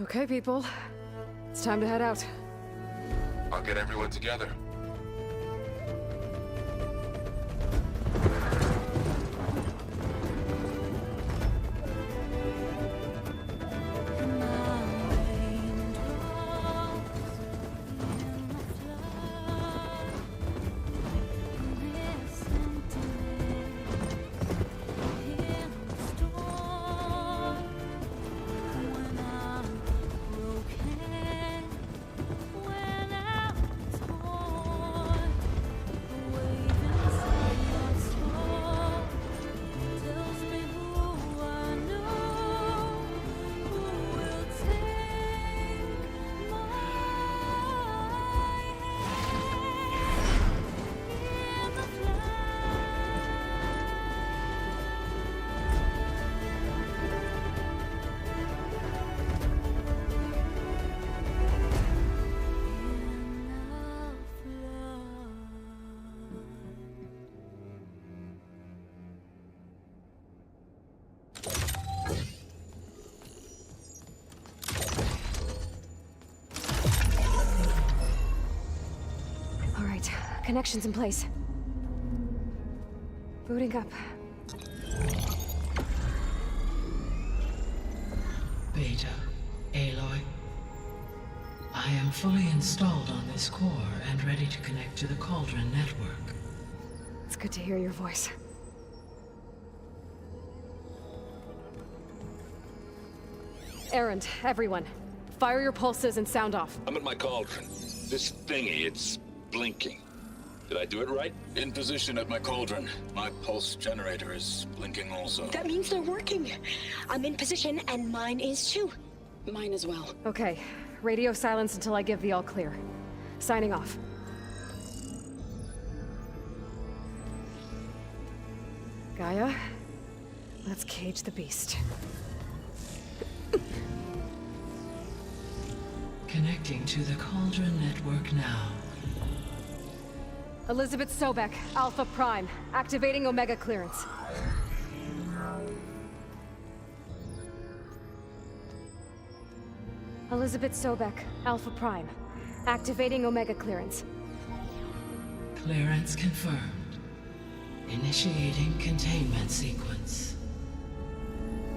Okay, people. It's time to head out. I'll get everyone together. Connections in place. Booting up. Beta, Aloy. I am fully installed on this core and ready to connect to the Cauldron network. It's good to hear your voice. Erend, everyone. Fire your pulses and sound off. I'm at my Cauldron. This thingy, it's blinking. Did I do it right? In position at my Cauldron. My pulse generator is blinking also. That means they're working. I'm in position, and mine is too. Mine as well. Okay. Radio silence until I give the all clear. Signing off. Gaia, let's cage the beast. Connecting to the Cauldron network now. Elizabeth Sobek, Alpha Prime, activating Omega clearance. Elizabeth Sobek, Alpha Prime, activating Omega clearance. Clearance confirmed. Initiating containment sequence.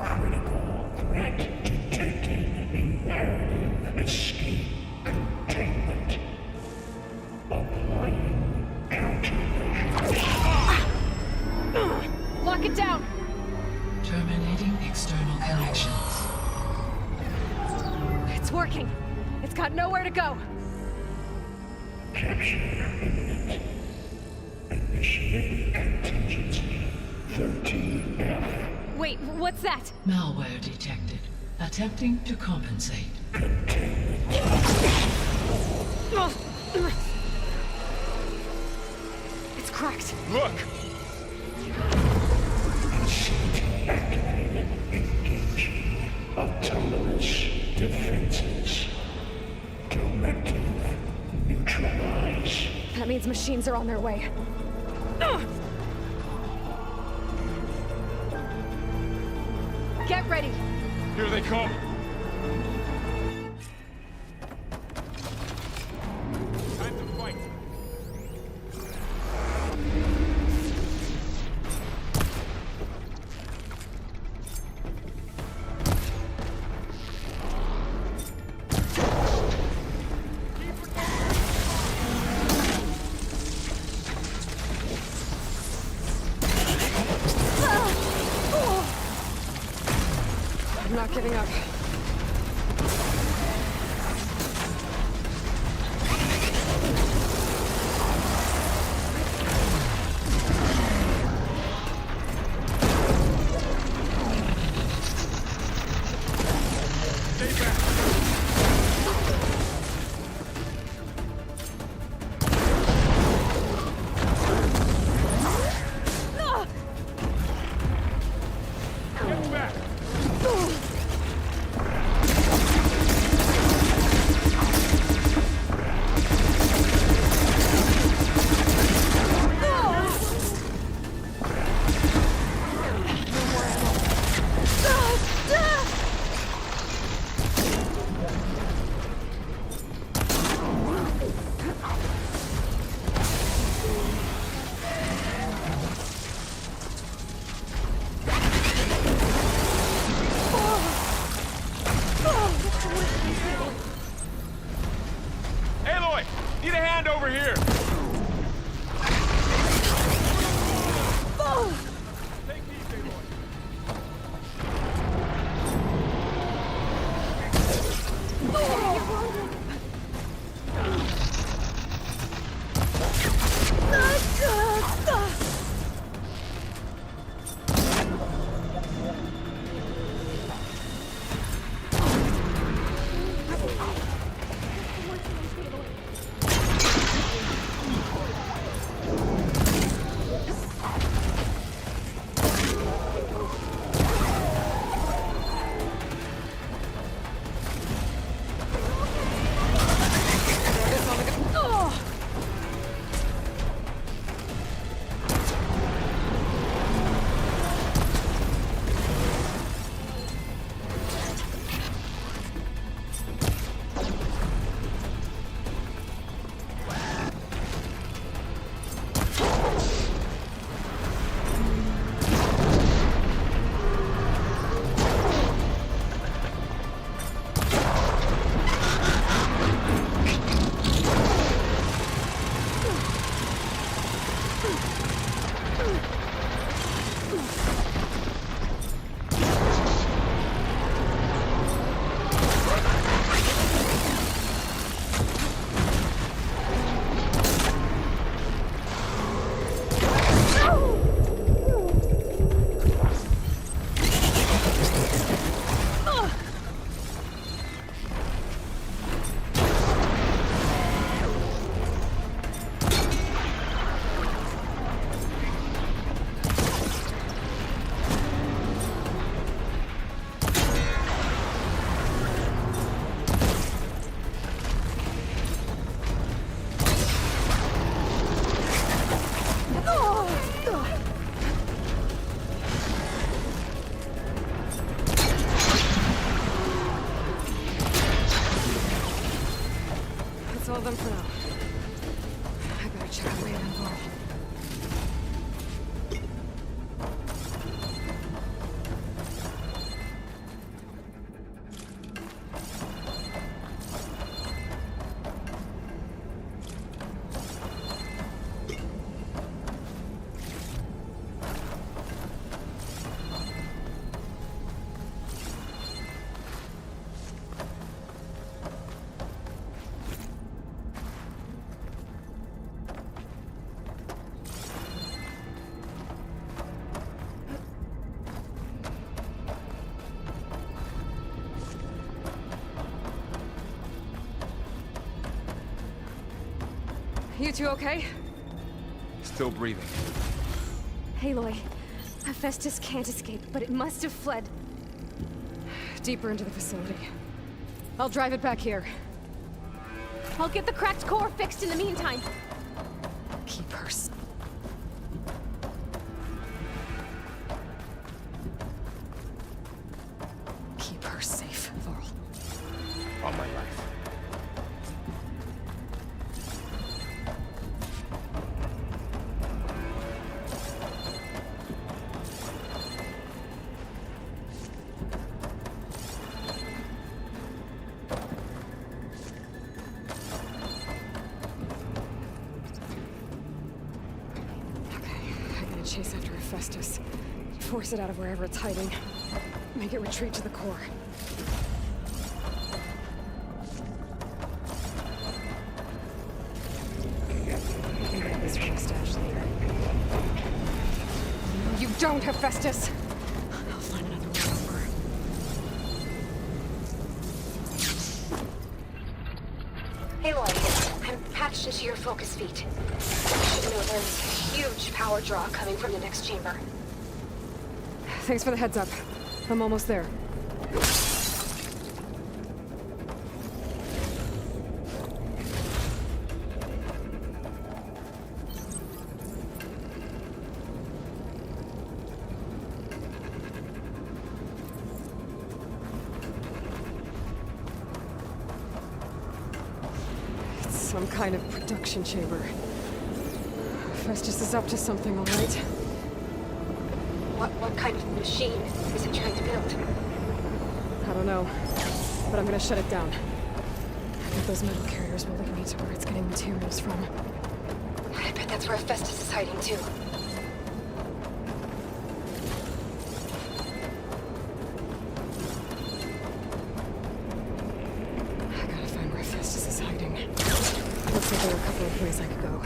Critical threat detected. Imperative escape containment. Applying Lock it down! Terminating external connections. It's working! It's got nowhere to go! Capture imminent. Initiate contingency 13F. Wait, what's that? Malware detected. Attempting to compensate. It's cracked. Look! Activated. Engaging autonomous defenses. Directive. Neutralize. That means machines are on their way. Get ready! Here they come! Time to fight! I'm not giving up. Need a hand over here! Take these, Aloy. That's all of them for now. I better check out later involved. You two okay? Still breathing. Aloy, Hephaestus can't escape, but it must have fled deeper into the facility. I'll drive it back here. I'll get the cracked core fixed in the meantime. Keep her safe. Keep her safe, Varl. On my life. Chase after Hephaestus. Force it out of wherever it's hiding. Make it retreat to the core. Get this from the stash later. No, you don't, Hephaestus! I'll find another way over. Aloy, I'm patched into your focus feet. You should know there's a huge power draw coming from the next chamber. Thanks for the heads up. I'm almost there. It's some kind of production chamber. Hephaestus is up to something, all right. What kind of machine is it trying to build? I don't know, but I'm gonna shut it down. those metal carriers will lead me to where it's getting materials from. I bet that's where Hephaestus is hiding too. I gotta find where Hephaestus is hiding. Looks like there are a couple of ways I could go.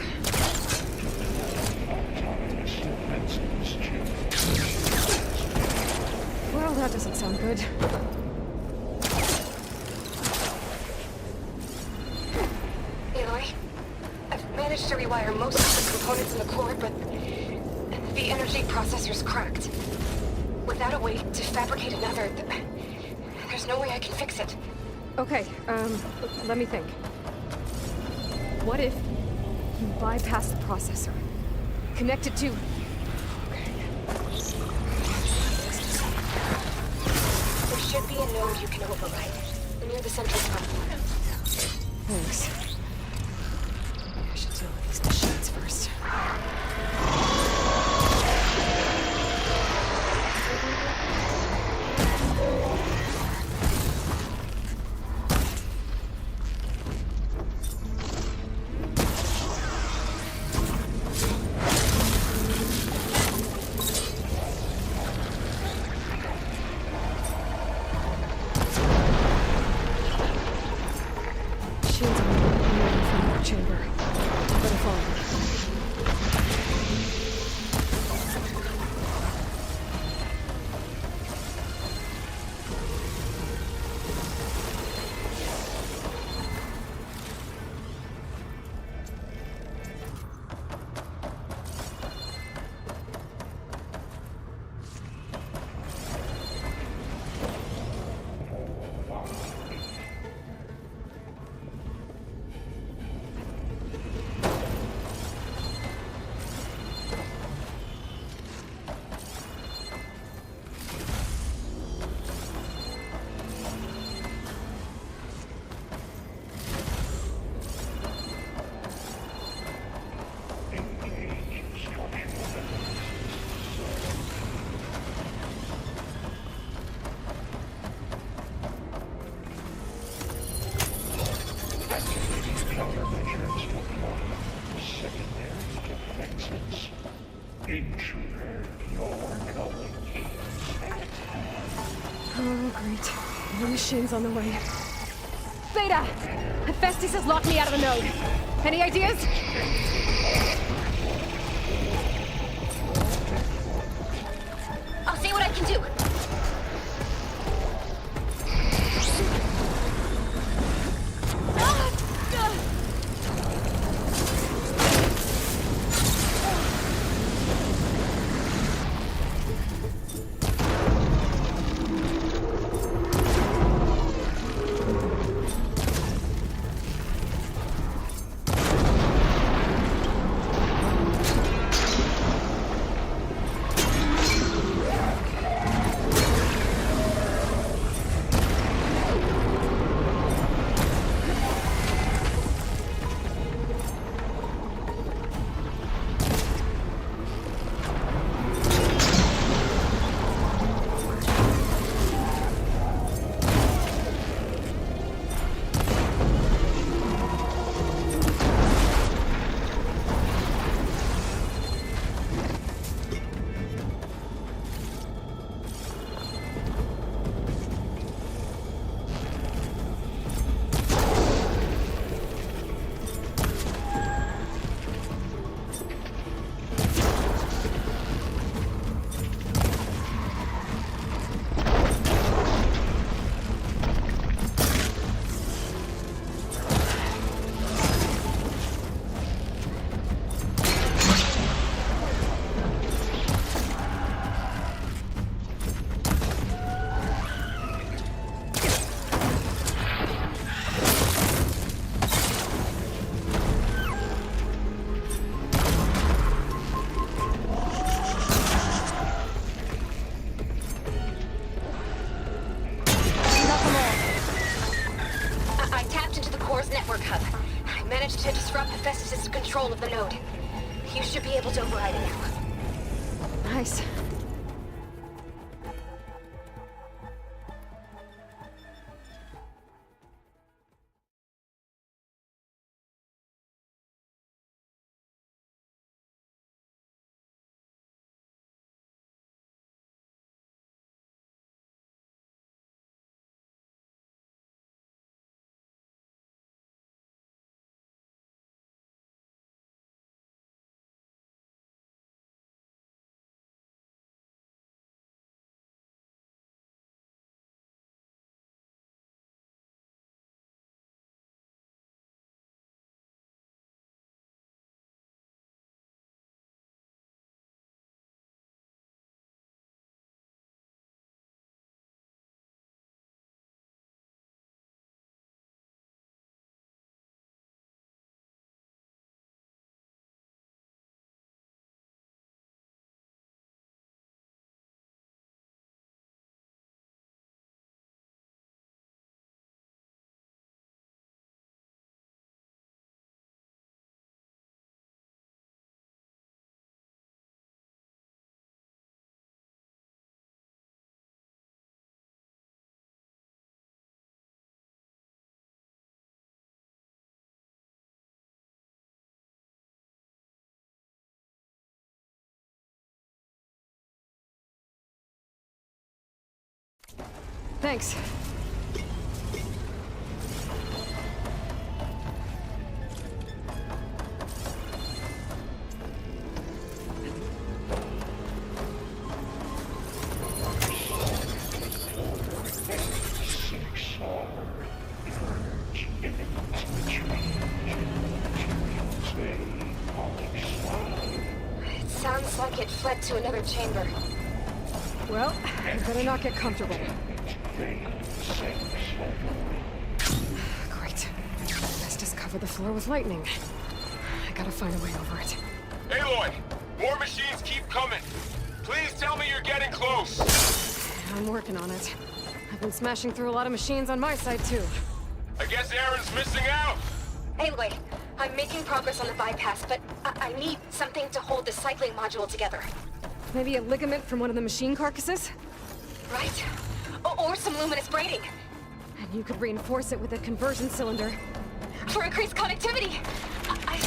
Well, that doesn't sound good. Aloy, I've managed to rewire most of the components in the core, but the energy processor's cracked. Without a way to fabricate another, there's no way I can fix it. Okay, let me think. What if you bypass the processor? Connect it to... There should be a node you can override, near the central platform. Thanks. I should deal with these machines first. Machines are moving from that chamber. Better follow. Oh, great. More machines on the way. Beta! Hephaestus has locked me out of the node. Any ideas? I'll see what I can do. network hub. I managed to disrupt Hephaestus' control of the node. You should be able to override it now. Nice. Thanks. It sounds like it fled to another chamber. Well, I better not get comfortable. Great. Best just cover the floor with lightning. I gotta find a way over it. Aloy! More machines keep coming! Please tell me you're getting close! I'm working on it. I've been smashing through a lot of machines on my side, too. I guess Aaron's missing out! Aloy, I'm making progress on the bypass, but I need something to hold the cycling module together. Maybe a ligament from one of the machine carcasses? Right. Or some luminous braiding. And you could reinforce it with a conversion cylinder. For increased connectivity. I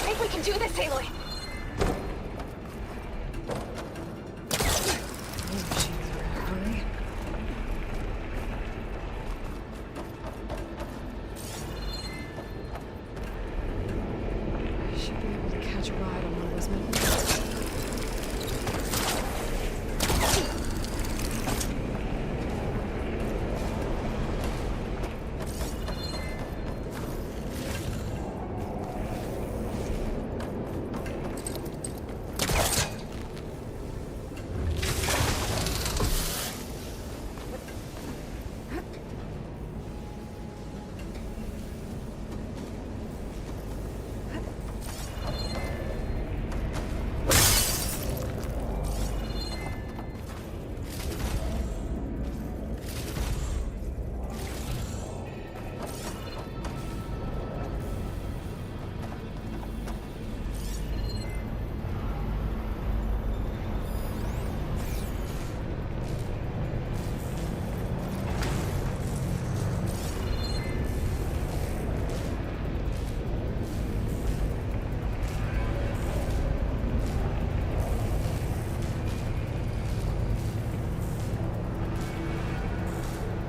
think we can do this, Aloy. These machines are in a hurry. I should be able to catch a ride on one of those metal.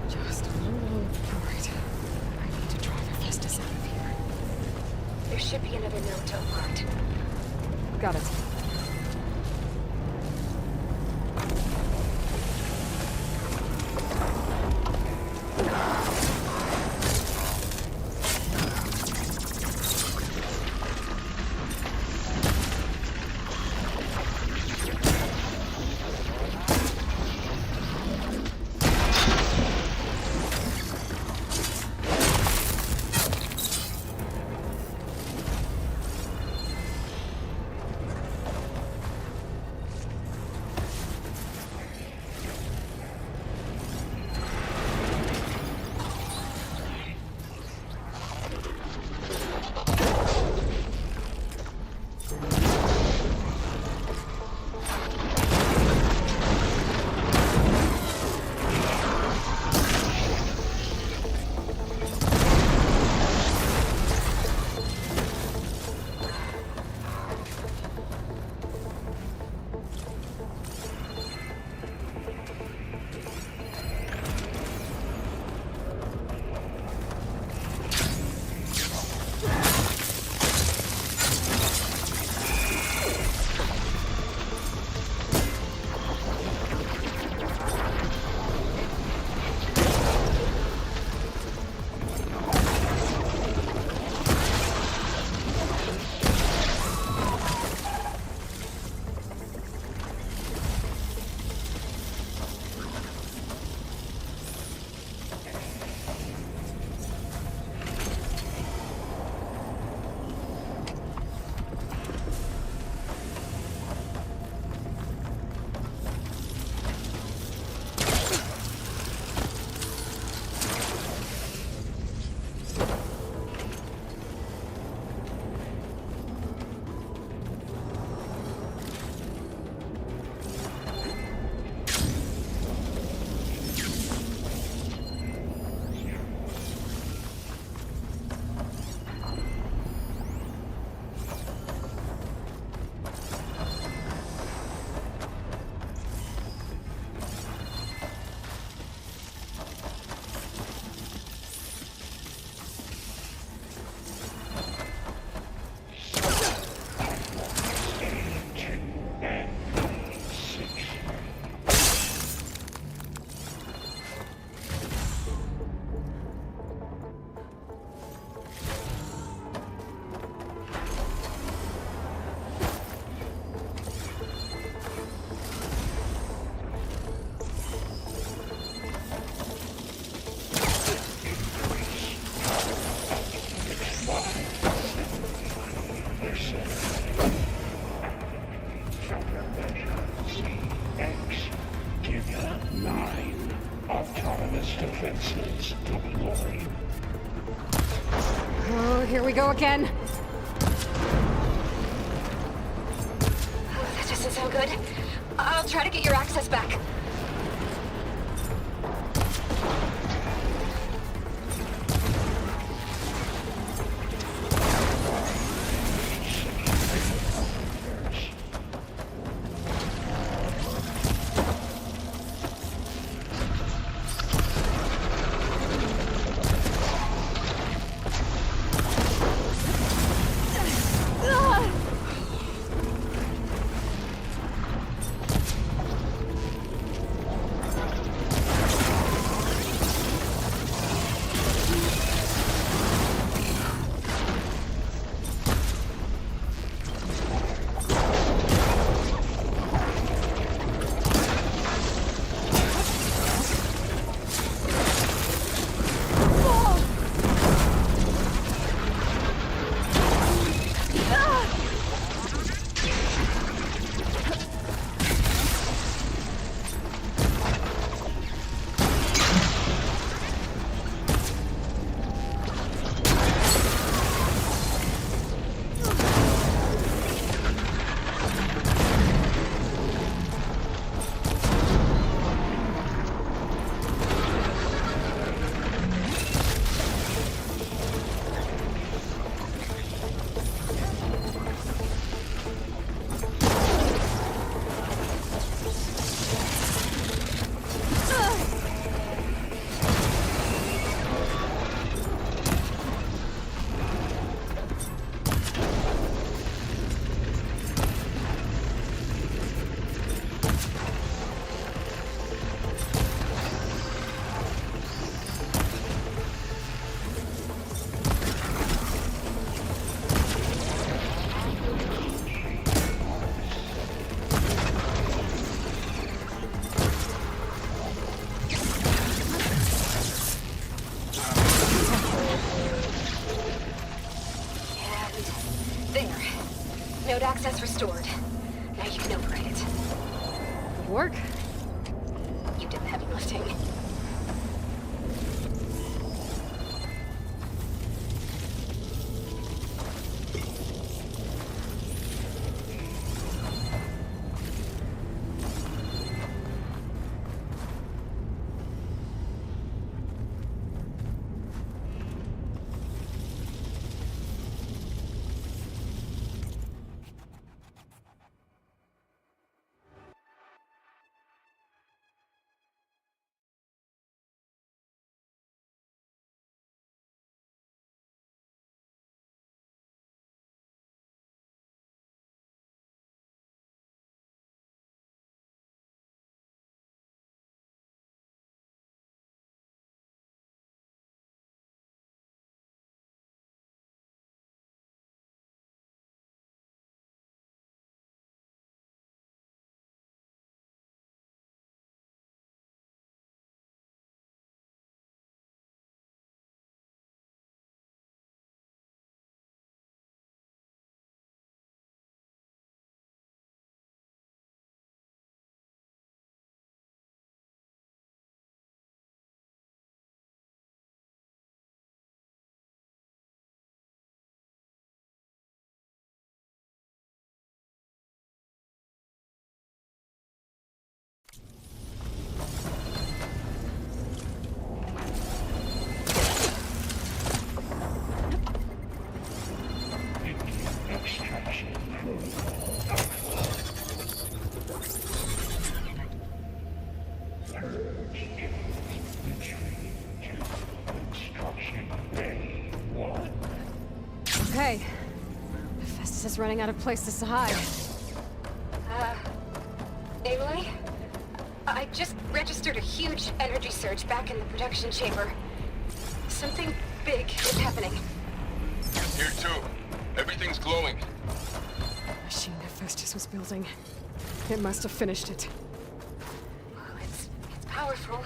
Just a little low. Alright. I need to drive Hephaestus out of here. There should be another node to unlock. Got it. Here we go again. Oh, that doesn't sound good. I'll try to get your access back. Node access restored. Now you can override it. Good work. You did the heavy lifting. Okay. Festus is running out of places to hide. Aloy? I just registered a huge energy surge back in the production chamber. Something big is happening. Here too. Everything's glowing. The machine that Festus was building. It must have finished it. Well, it's powerful,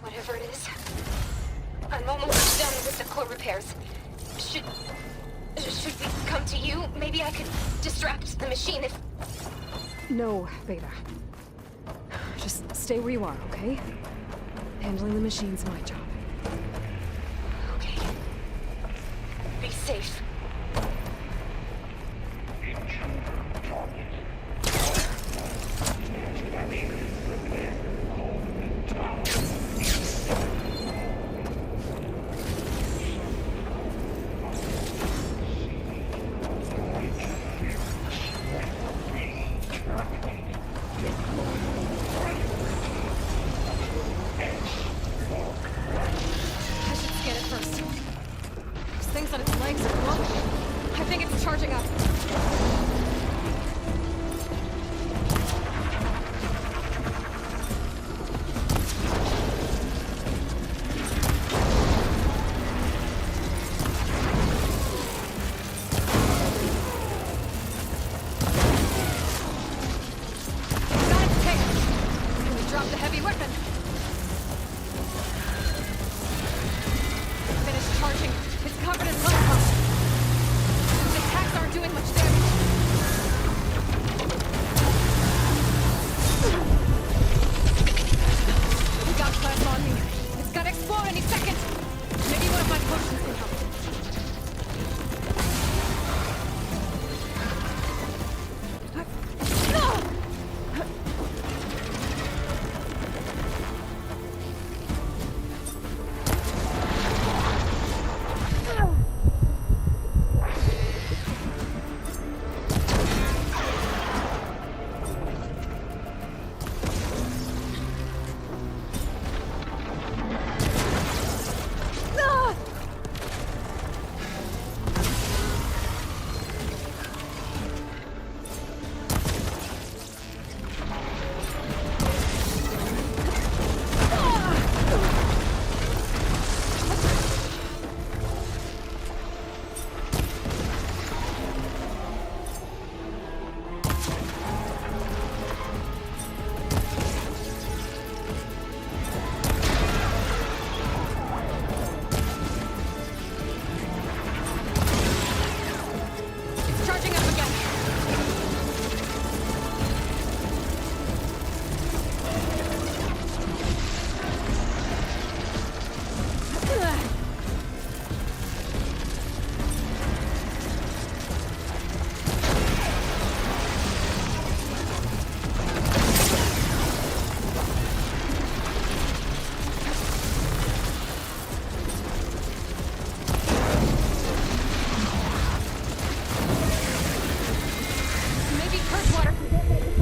whatever it is. I'm almost done with the core repairs. Should we come to you? Maybe I could distract the machine if... No, Beta. Just stay where you are, okay? Handling the machine's my job. Okay. Be safe. safe. I should scan it first. Those things on its legs are glowing. I think it's charging up. Got its tail. Can we drop the heavy weapon? Finished charging. It's covered in light pump. The attacks aren't doing much damage. We got plasma on me. It's gonna explode any second. Maybe one of my potions can help. It's charging up again. Maybe Kirkwater can get my defense.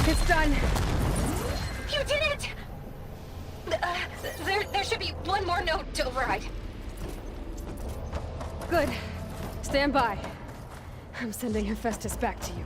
It's done. You did it! There should be one more node to override. Good. Stand by. I'm sending Hephaestus back to you.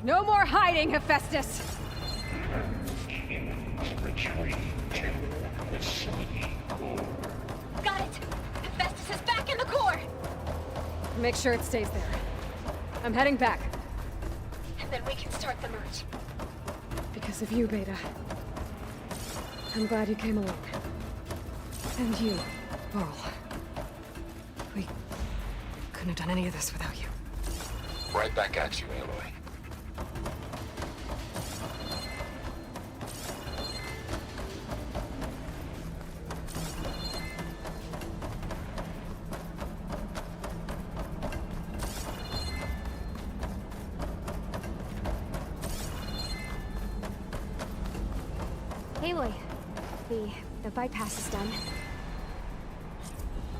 No more hiding, Hephaestus! Got it! Hephaestus is back in the core! Make sure it stays there. I'm heading back. And then we can start the merge. Because of you, Beta. I'm glad you came along. And you, Varl. We couldn't have done any of this without you. Right back at you, Aloy. Aloy, the bypass is done.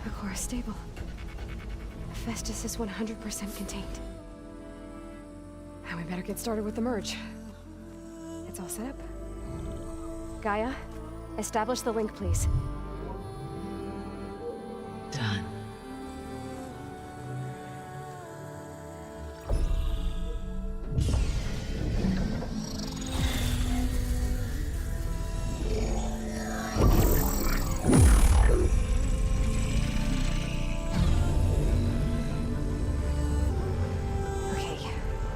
The core is stable. Hephaestus is 100% contained. And we better get started with the merge. It's all set up. Gaia, establish the link, please. Done.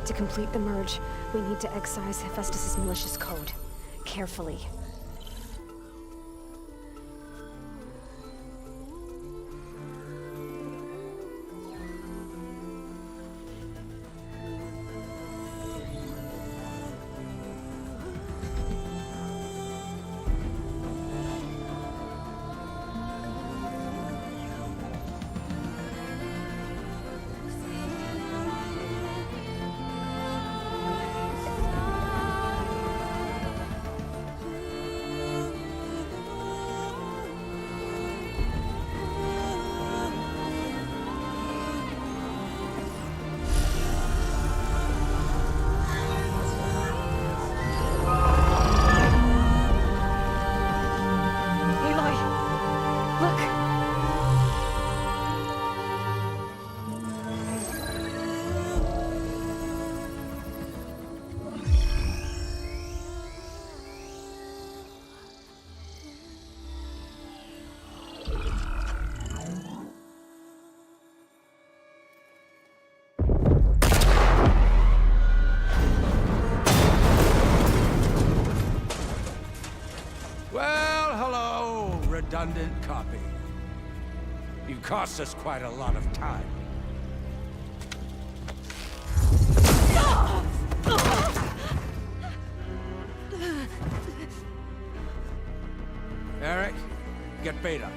To complete the merge, we need to excise Hephaestus' malicious code. Carefully. Redundant copy. You cost us quite a lot of time. Eric, get Beta.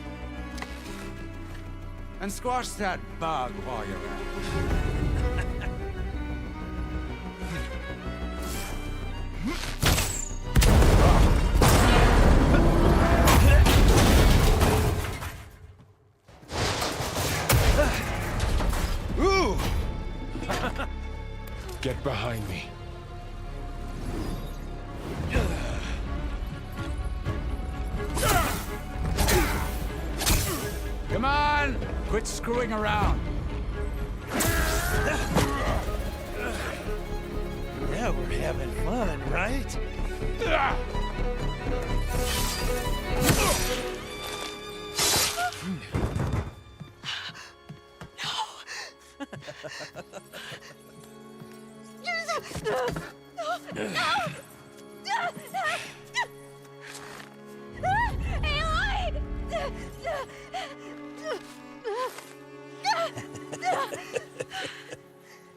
And squash that bug while you're at it. Get behind me. Come on! Quit screwing around. Yeah, we're having fun, right?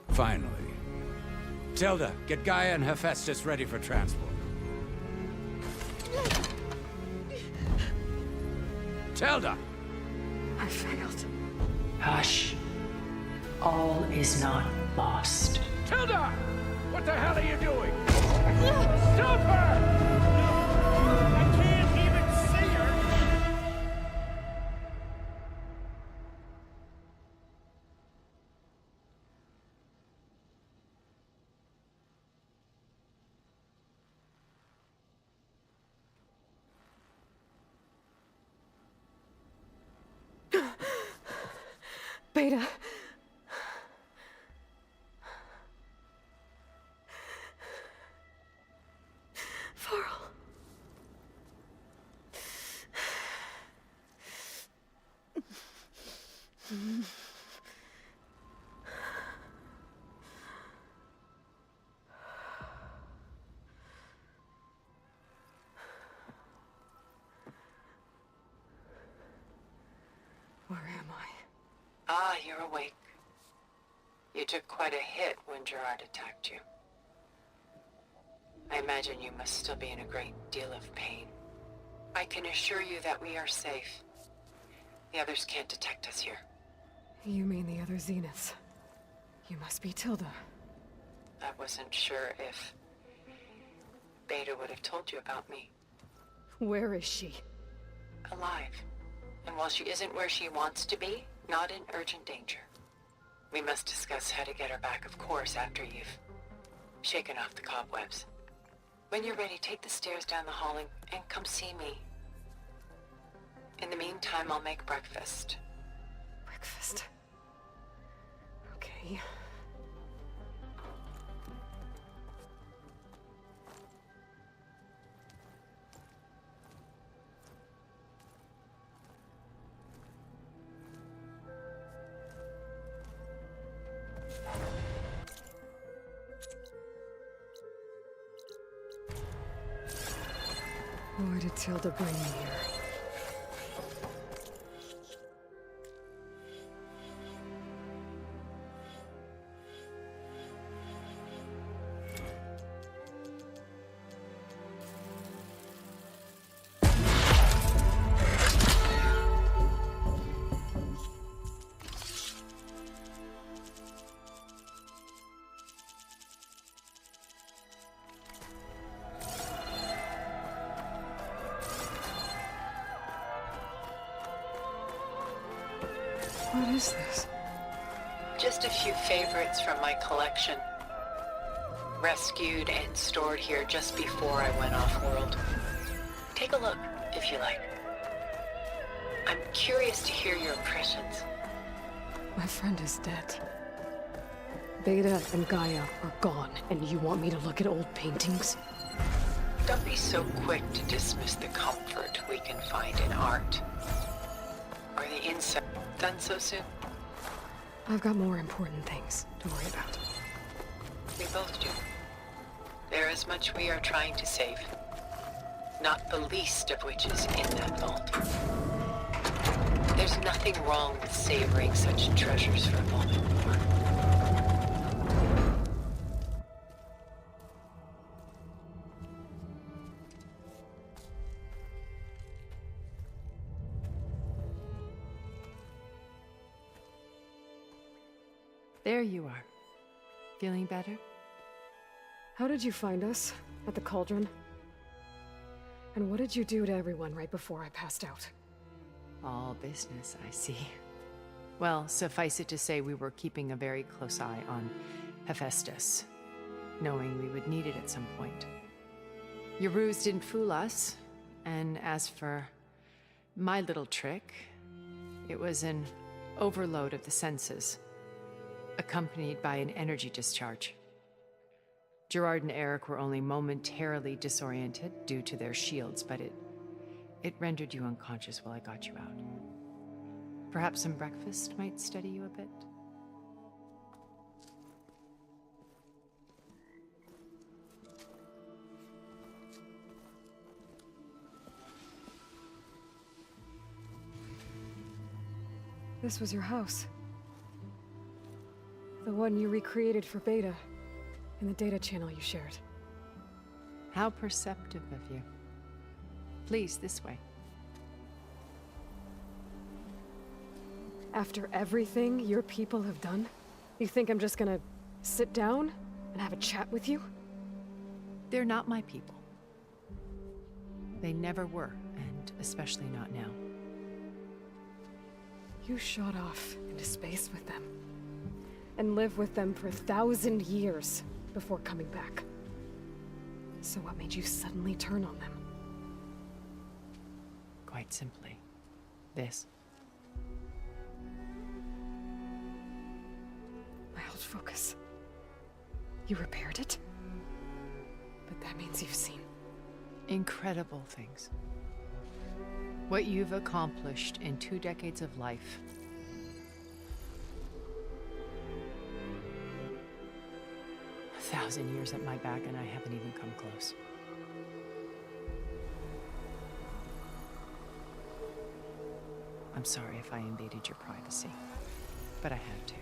Finally. Tilda, get Gaia and Hephaestus ready for transport. Tilda! I failed. Hush. All is not lost. Tilda! What the hell are you doing? Stop her! I can't even see her! Beta. Where am I? Ah, you're awake. You took quite a hit when Gerard attacked you. I imagine you must still be in a great deal of pain. I can assure you that we are safe. The others can't detect us here. You mean the other Zeniths? You must be Tilda. I wasn't sure if Beta would have told you about me. Where is she? Alive. And while she isn't where she wants to be, not in urgent danger. We must discuss how to get her back, of course, after you've shaken off the cobwebs. When you're ready, take the stairs down the hall and come see me. In the meantime, I'll make breakfast. Breakfast? Okay. Why did Tilda bring me here? What is this? Just a few favorites from my collection. Rescued and stored here just before I went off-world. Take a look, if you like. I'm curious to hear your impressions. My friend is dead. Beta and Gaia are gone, and you want me to look at old paintings? Don't be so quick to dismiss the comfort we can find in art. Are the insects done so soon? I've got more important things to worry about. We both do. There is much we are trying to save. Not the least of which is in that vault. There's nothing wrong with savoring such treasures for a moment more. There you are. Feeling better? How did you find us? At the Cauldron? And what did you do to everyone right before I passed out? All business, I see. Well, suffice it to say we were keeping a very close eye on Hephaestus, knowing we would need it at some point. Your ruse didn't fool us, and as for my little trick, it was an overload of the senses, accompanied by an energy discharge. Gerard and Eric were only momentarily disoriented due to their shields, but it rendered you unconscious while I got you out. Perhaps some breakfast might steady you a bit? This was your house. The one you recreated for Beta, in the data channel you shared. How perceptive of you. Please, this way. After everything your people have done, you think I'm just gonna sit down and have a chat with you? They're not my people. They never were, and especially not now. You shot off into space with them, and lived with them for 1,000 years before coming back. So what made you suddenly turn on them? Quite simply, this. My old focus. You repaired it? But that means you've seen... incredible things. What you've accomplished in 2 decades of life. 1,000 years at my back and I haven't even come close. I'm sorry if I invaded your privacy, but I had to.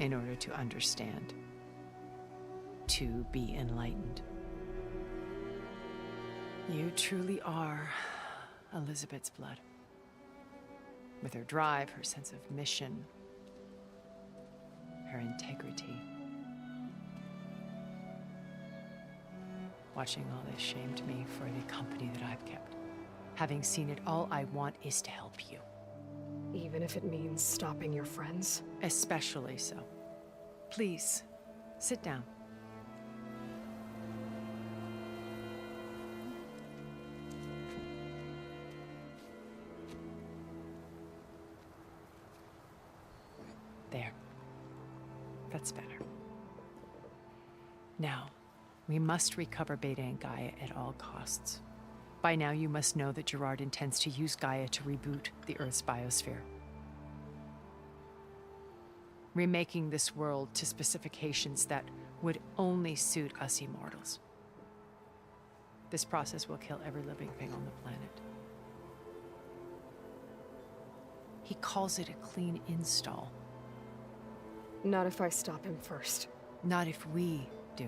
In order to understand. To be enlightened. You truly are Elizabeth's blood. With her drive, her sense of mission, her integrity. Watching all this shamed me for the company that I've kept. Having seen it, all I want is to help you. Even if it means stopping your friends? Especially so. Please, sit down. There. That's better. Now, we must recover Beta and Gaia at all costs. By now, you must know that Gerard intends to use Gaia to reboot the Earth's biosphere. Remaking this world to specifications that would only suit us immortals. This process will kill every living thing on the planet. He calls it a clean install. Not if I stop him first. Not if we do.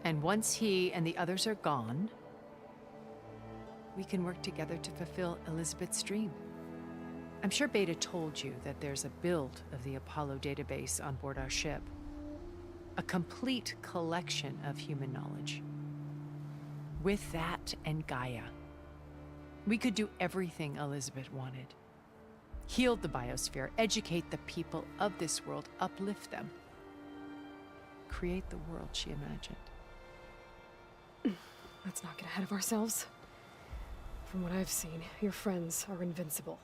And once he and the others are gone, we can work together to fulfill Elizabeth's dream. I'm sure Beta told you that there's a build of the Apollo database on board our ship. A complete collection of human knowledge. With that and Gaia, we could do everything Elizabeth wanted. Heal the biosphere, educate the people of this world, uplift them. Create the world she imagined. Let's not get ahead of ourselves. From what I've seen, your friends are invincible.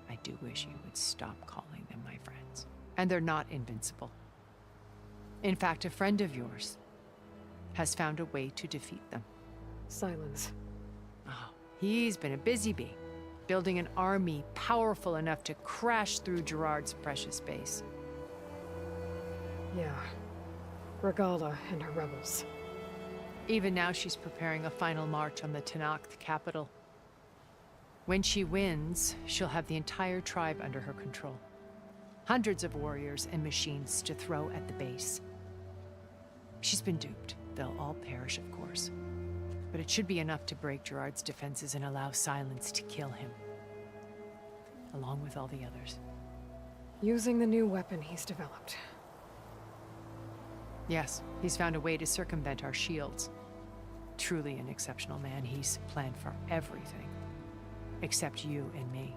I do wish you would stop calling them my friends. And they're not invincible. In fact, a friend of yours has found a way to defeat them. Silence. Oh, he's been a busy bee, building an army powerful enough to crash through Gerard's precious base. Yeah. Regala and her rebels. Even now, she's preparing a final march on the Tenakth capital. When she wins, she'll have the entire tribe under her control. Hundreds of warriors and machines to throw at the base. She's been duped. They'll all perish, of course. But it should be enough to break Gerard's defenses and allow Silence to kill him. Along with all the others. Using the new weapon he's developed. Yes, he's found a way to circumvent our shields. Truly an exceptional man. He's planned for everything. Except you and me.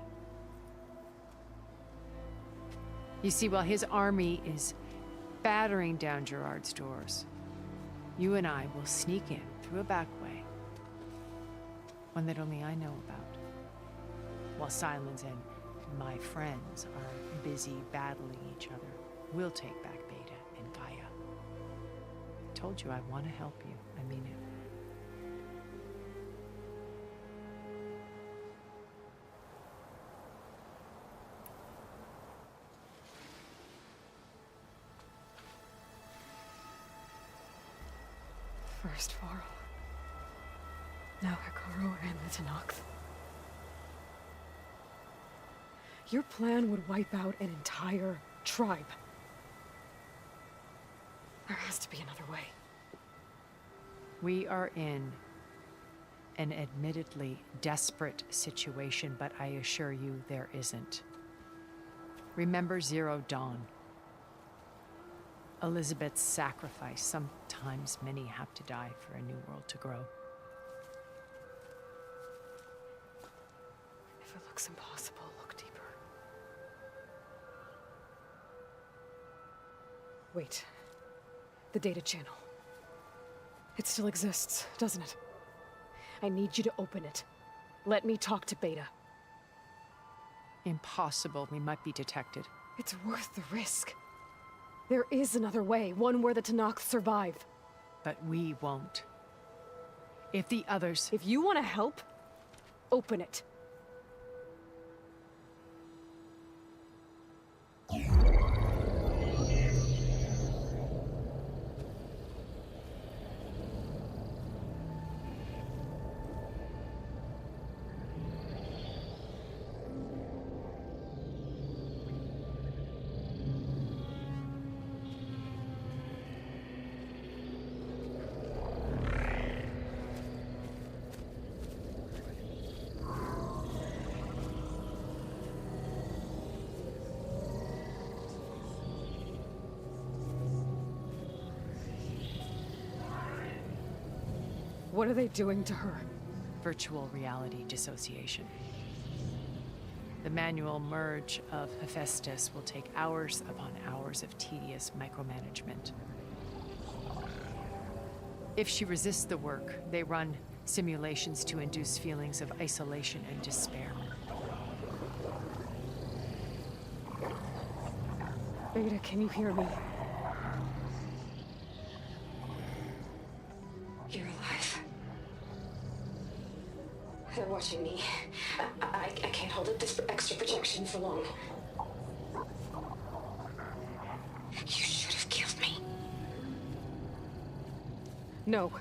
You see, while his army is battering down Gerard's doors, you and I will sneak in through a back way. One that only I know about. While Silence and my friends are busy battling each other, we'll take back Beta and Gaia. I told you I want to help you. I mean it. First Varl. Now Hekarro and the Tenakth. Your plan would wipe out an entire tribe. There has to be another way. We are in an admittedly desperate situation, but I assure you there isn't. Remember Zero Dawn. Elizabeth's sacrifice. Sometimes many have to die for a new world to grow. If it looks impossible, look deeper. Wait. The data channel. It still exists, doesn't it? I need you to open it. Let me talk to Beta. Impossible. We might be detected. It's worth the risk. There is another way, one where the Tenakth survive. But we won't. If the others... If you want to help, open it. What are they doing to her? Virtual reality dissociation. The manual merge of Hephaestus will take hours upon hours of tedious micromanagement. If she resists the work, they run simulations to induce feelings of isolation and despair. Beta, can you hear me? You're alive. They're watching me. I can't hold up this extra projection for long. You should have killed me. No.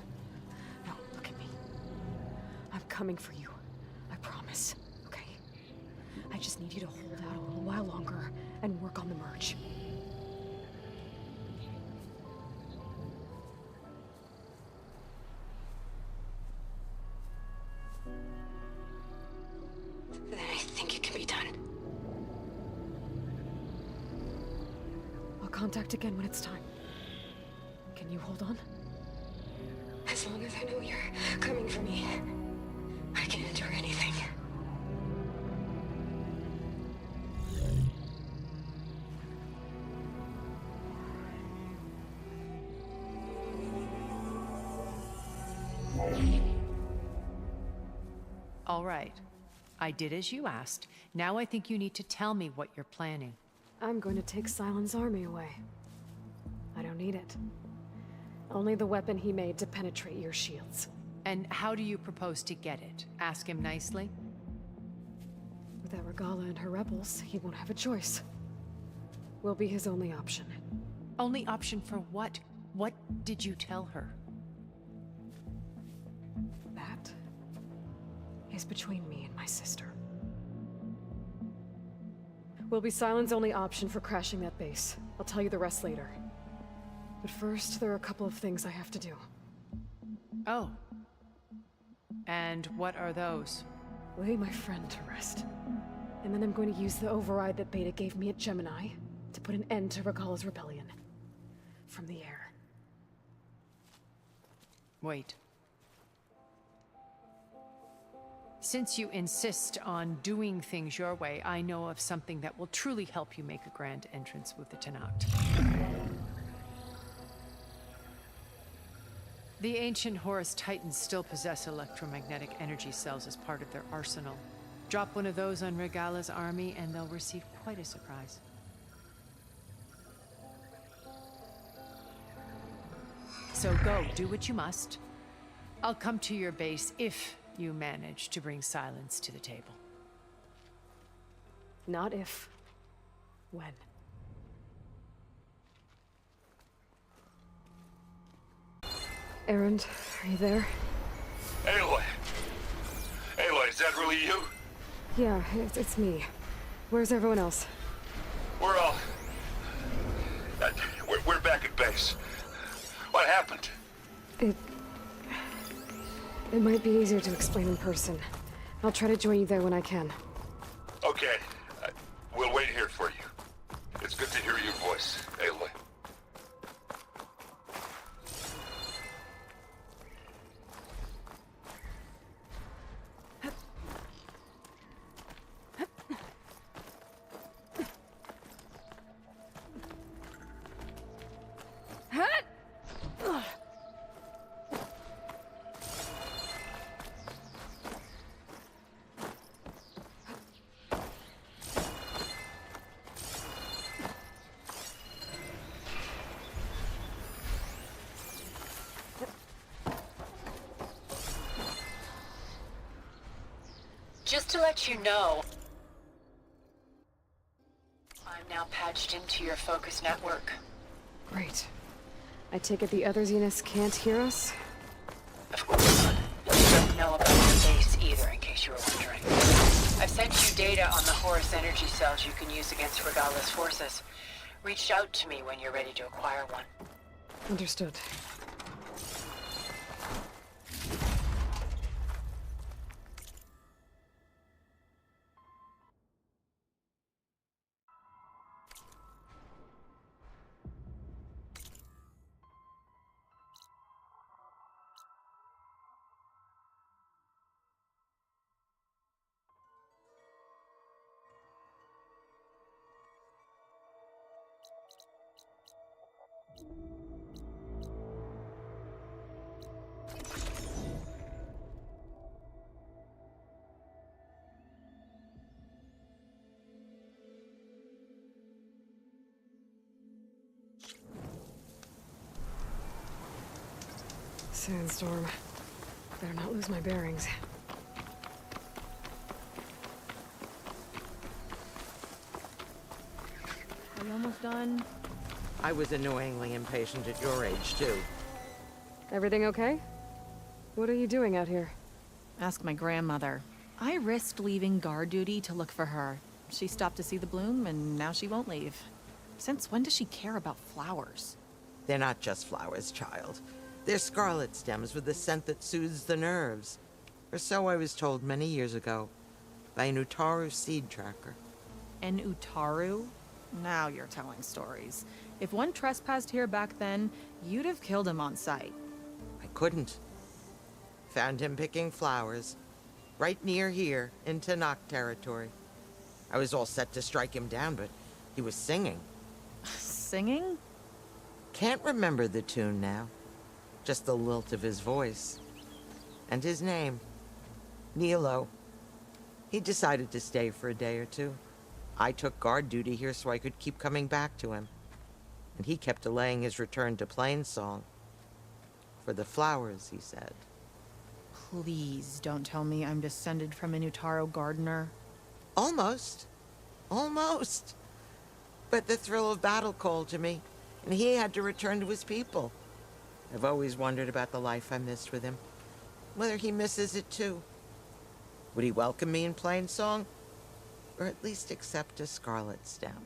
No, look at me. I'm coming for you. I promise, okay? I just need you to hold out a little while longer and work on the merge. Then I think it can be done. I'll contact again when it's time. Can you hold on? As long as I know you're coming for me, I can endure anything. All right. I did as you asked. Now I think you need to tell me what you're planning. I'm going to take Sylens' army away. I don't need it. Only the weapon he made to penetrate your shields. And how do you propose to get it? Ask him nicely? Without Regala and her rebels, he won't have a choice. We'll be his only option. Only option for what? What did you tell her? That is between me and my sister. Will be Sylens' only option for crashing that base. I'll tell you the rest later. But first, there are a couple of things I have to do. Oh. And what are those? Lay my friend to rest. And then I'm going to use the override that Beta gave me at Gemini to put an end to Regala's rebellion. From the air. Wait. Since you insist on doing things your way, I know of something that will truly help you make a grand entrance with the Tenakth. The ancient Horus Titans still possess electromagnetic energy cells as part of their arsenal. Drop one of those on Regala's army and they'll receive quite a surprise. So go, do what you must. I'll come to your base if you manage to bring Sylens to the table. Not if. When. Erend, are you there? Aloy! Aloy, is that really you? Yeah, it's me. Where's everyone else? We're all... we're back at base. What happened? It might be easier to explain in person. I'll try to join you there when I can. Okay. We'll wait here for you. It's good to hear your voice, Aloy. Just to let you know, I'm now patched into your focus network. Great. I take it the other Zeniths can't hear us? Of course not. You don't know about the base either, in case you were wondering. I've sent you data on the Horus energy cells you can use against Regala's forces. Reach out to me when you're ready to acquire one. Understood. Sandstorm. Better not lose my bearings. Are you almost done? I was annoyingly impatient at your age, too. Everything okay? What are you doing out here? Ask my grandmother. I risked leaving guard duty to look for her. She stopped to see the bloom, and now she won't leave. Since when does she care about flowers? They're not just flowers, child. They're scarlet stems with a scent that soothes the nerves. Or so I was told many years ago by an Utaru seed tracker. An Utaru? Now you're telling stories. If one trespassed here back then, you'd have killed him on sight. I couldn't. Found him picking flowers, right near here, in Tanakh territory. I was all set to strike him down, but he was singing. Singing? Can't remember the tune now. Just the lilt of his voice. And his name. Nilo. He decided to stay for a day or two. I took guard duty here so I could keep coming back to him. And he kept delaying his return to Plainsong. For the flowers, he said. Please don't tell me I'm descended from an Utaru gardener. Almost. Almost. But the thrill of battle called to me, and he had to return to his people. I've always wondered about the life I missed with him. Whether he misses it too. Would he welcome me in Plainsong? Or at least accept a scarlet stem?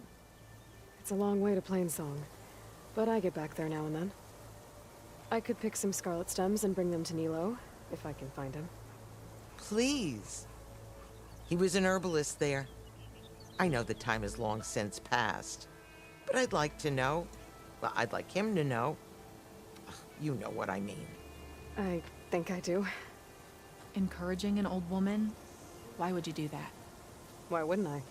It's a long way to Plainsong, but I get back there now and then. I could pick some scarlet stems and bring them to Nilo, if I can find him. Please. He was an herbalist there. I know the time has long since passed, but I'd like to know. Well, I'd like him to know. You know what I mean. I think I do. Encouraging an old woman? Why would you do that? Why wouldn't I?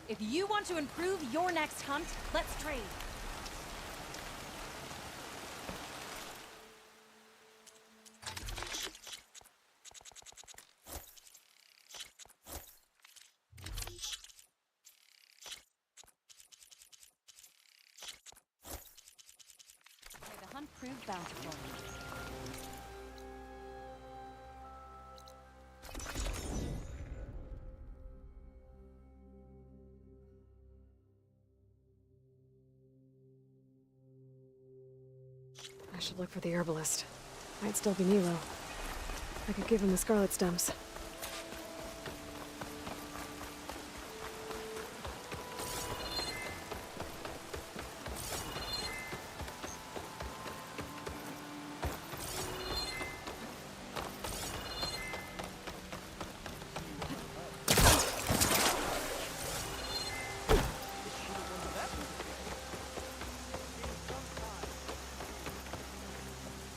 If you want to improve your next hunt, let's trade. May the hunt prove bountiful. I should look for the herbalist. Might still be Nilo. I could give him the scarlet stems.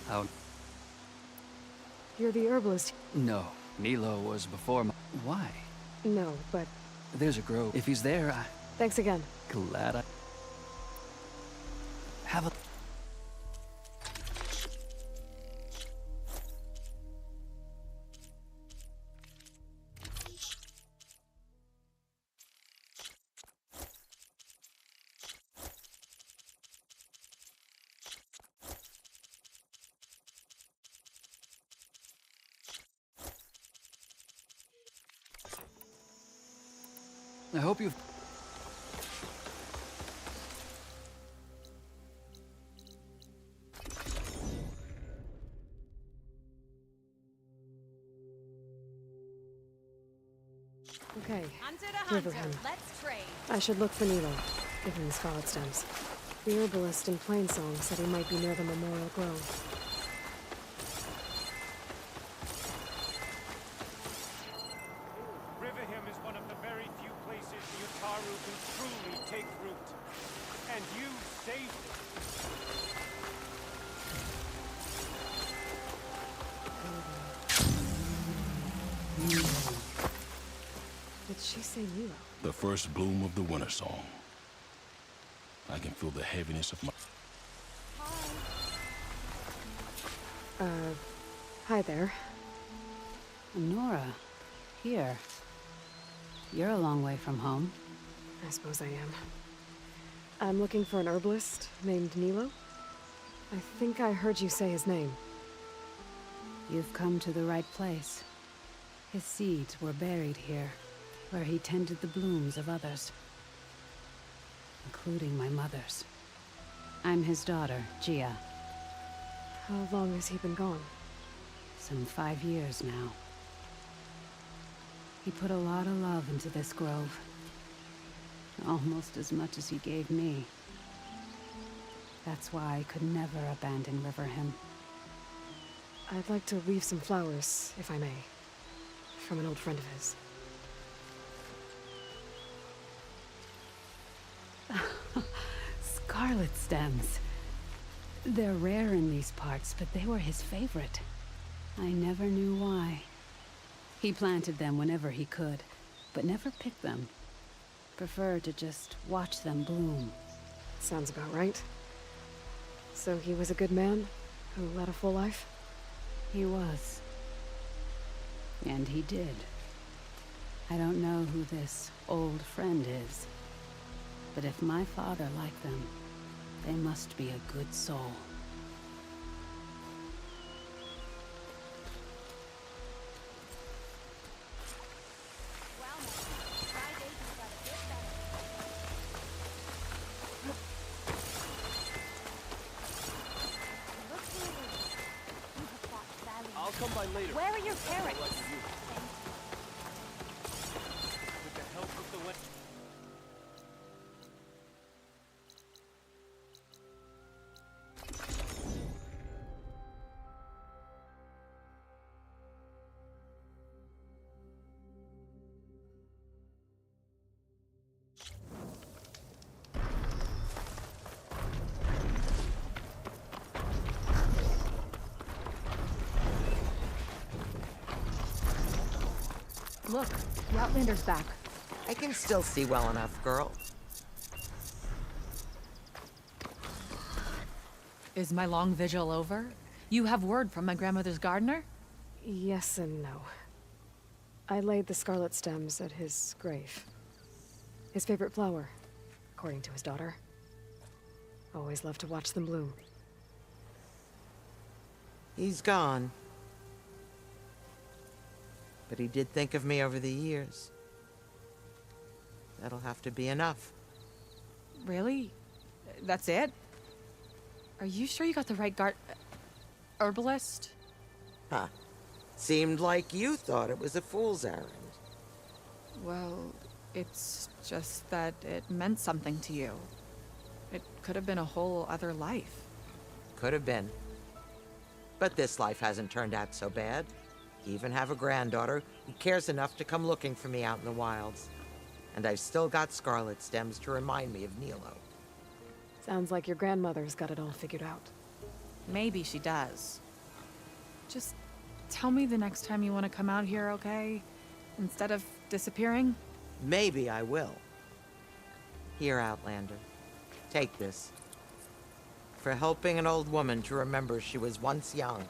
How? You're the herbalist. No, Nilo was before my... Why? No, but There's a grove. If he's there, thanks again. glad I... Have a... I hope you've... Okay, Hunter to hunter, Riverham. let's trade. I should look for Nilo, given the scarlet stems. The herbalist in Plainsong said he might be near the Memorial Grove. Riverham is one of the very few places the Utaru can truly take root. And you saved it. Did she say Nilo? The first bloom of the winter song. I can feel the heaviness of my... Hi there. Nora, here. You're a long way from home. I suppose I am. I'm looking for an herbalist named Nilo. I think I heard you say his name. You've come to the right place. His seeds were buried here, where he tended the blooms of others, including my mother's. I'm his daughter, Gia. How long has he been gone? Some 5 years now. He put a lot of love into this grove. Almost as much as he gave me. That's why I could never abandon Riverham. I'd like to leave some flowers, if I may. From an old friend of his. Scarlet stems. They're rare in these parts, but they were his favorite. I never knew why. He planted them whenever he could, but never picked them. Preferred to just watch them bloom. Sounds about right. So he was a good man who led a full life? He was. And he did. I don't know who this old friend is, but if my father liked them, they must be a good soul. I'll come by later. Where are your parents? With the help of the wind. Look, the Outlander's back. I can still see well enough, girl. Is my long vigil over? You have word from my grandmother's gardener? Yes and no. I laid the scarlet stems at his grave. His favorite flower, according to his daughter. Always loved to watch them bloom. He's gone. But he did think of me over the years. That'll have to be enough. Really? That's it? Are you sure you got the right herbalist? Huh. Seemed like you thought it was a fool's errand. Well, it's just that it meant something to you. It could have been a whole other life. Could have been. But this life hasn't turned out so bad. I even have a granddaughter who cares enough to come looking for me out in the wilds. And I've still got scarlet stems to remind me of Nilo. Sounds like your grandmother's got it all figured out. Maybe she does. Just tell me the next time you want to come out here, okay? Instead of disappearing? Maybe I will. Here, Outlander. Take this. For helping an old woman to remember she was once young.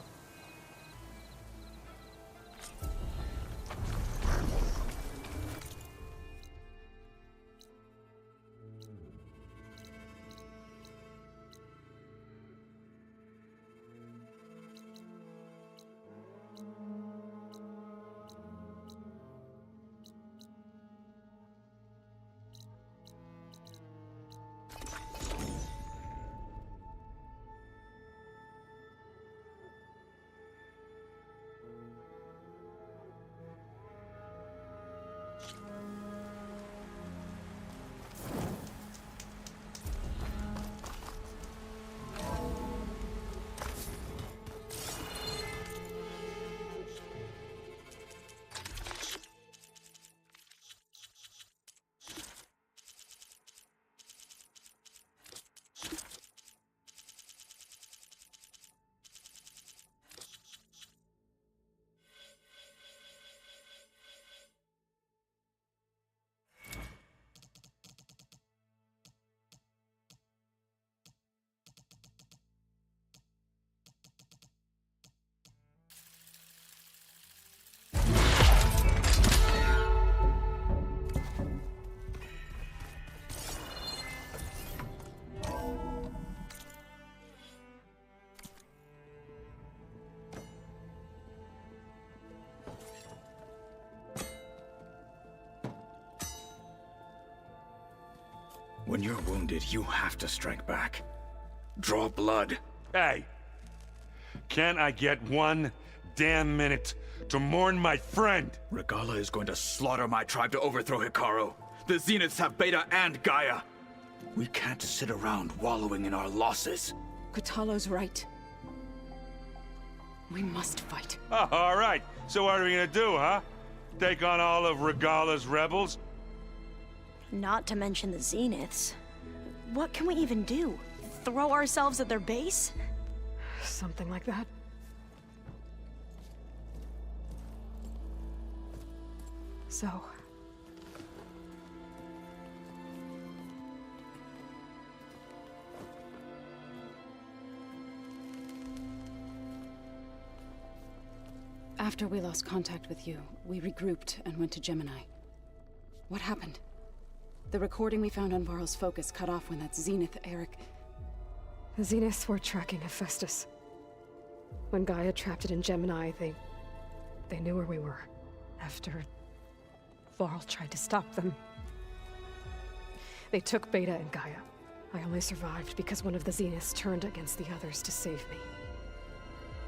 When you're wounded, you have to strike back. Draw blood. Hey! Can't I get one damn minute to mourn my friend? Regalla is going to slaughter my tribe to overthrow Hikaru. The Zeniths have Beta and Gaia. We can't sit around wallowing in our losses. Kotallo's right. We must fight. Oh, all right. So what are we gonna do, huh? Take on all of Regalla's rebels? Not to mention the Zeniths. What can we even do? Throw ourselves at their base? Something like that. So... After we lost contact with you, we regrouped and went to Gemini. What happened? The recording we found on Varl's focus cut off when that Zenith, Eric... The Zeniths were tracking Hephaestus. When Gaia trapped it in Gemini, they knew where we were. After Varl tried to stop them. They took Beta and Gaia. I only survived because one of the Zeniths turned against the others to save me.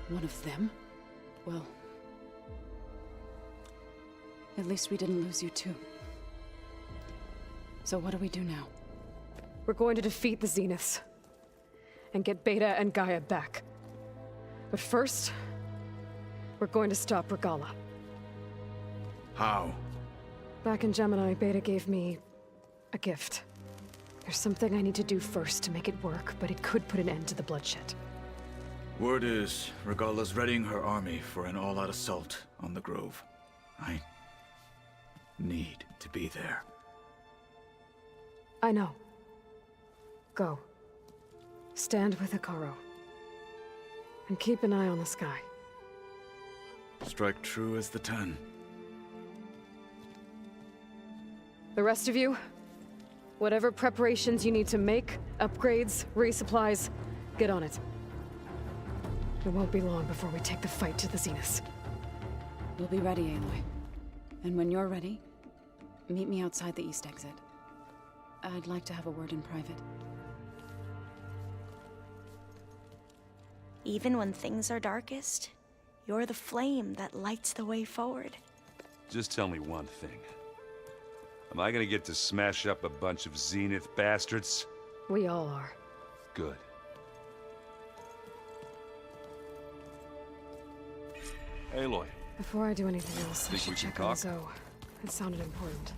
One of them? Well... at least we didn't lose you too. So what do we do now? We're going to defeat the Zeniths. And get Beta and Gaia back. But first... we're going to stop Regalla. How? Back in Gemini, Beta gave me... a gift. There's something I need to do first to make it work, but it could put an end to the bloodshed. Word is, Regalla's readying her army for an all-out assault on the Grove. I... need to be there. I know. Go. Stand with Hikaru. And keep an eye on the sky. Strike true as the 10. The rest of you, whatever preparations you need to make, upgrades, resupplies, get on it. It won't be long before we take the fight to the Zeniths. We'll be ready, Aloy. And when you're ready, meet me outside the east exit. I'd like to have a word in private. Even when things are darkest, you're the flame that lights the way forward. Just tell me one thing. Am I gonna get to smash up a bunch of Zenith bastards? We all are. Good. Aloy. Before I do anything else, I Think we should can check on talk? Zoe. It sounded important.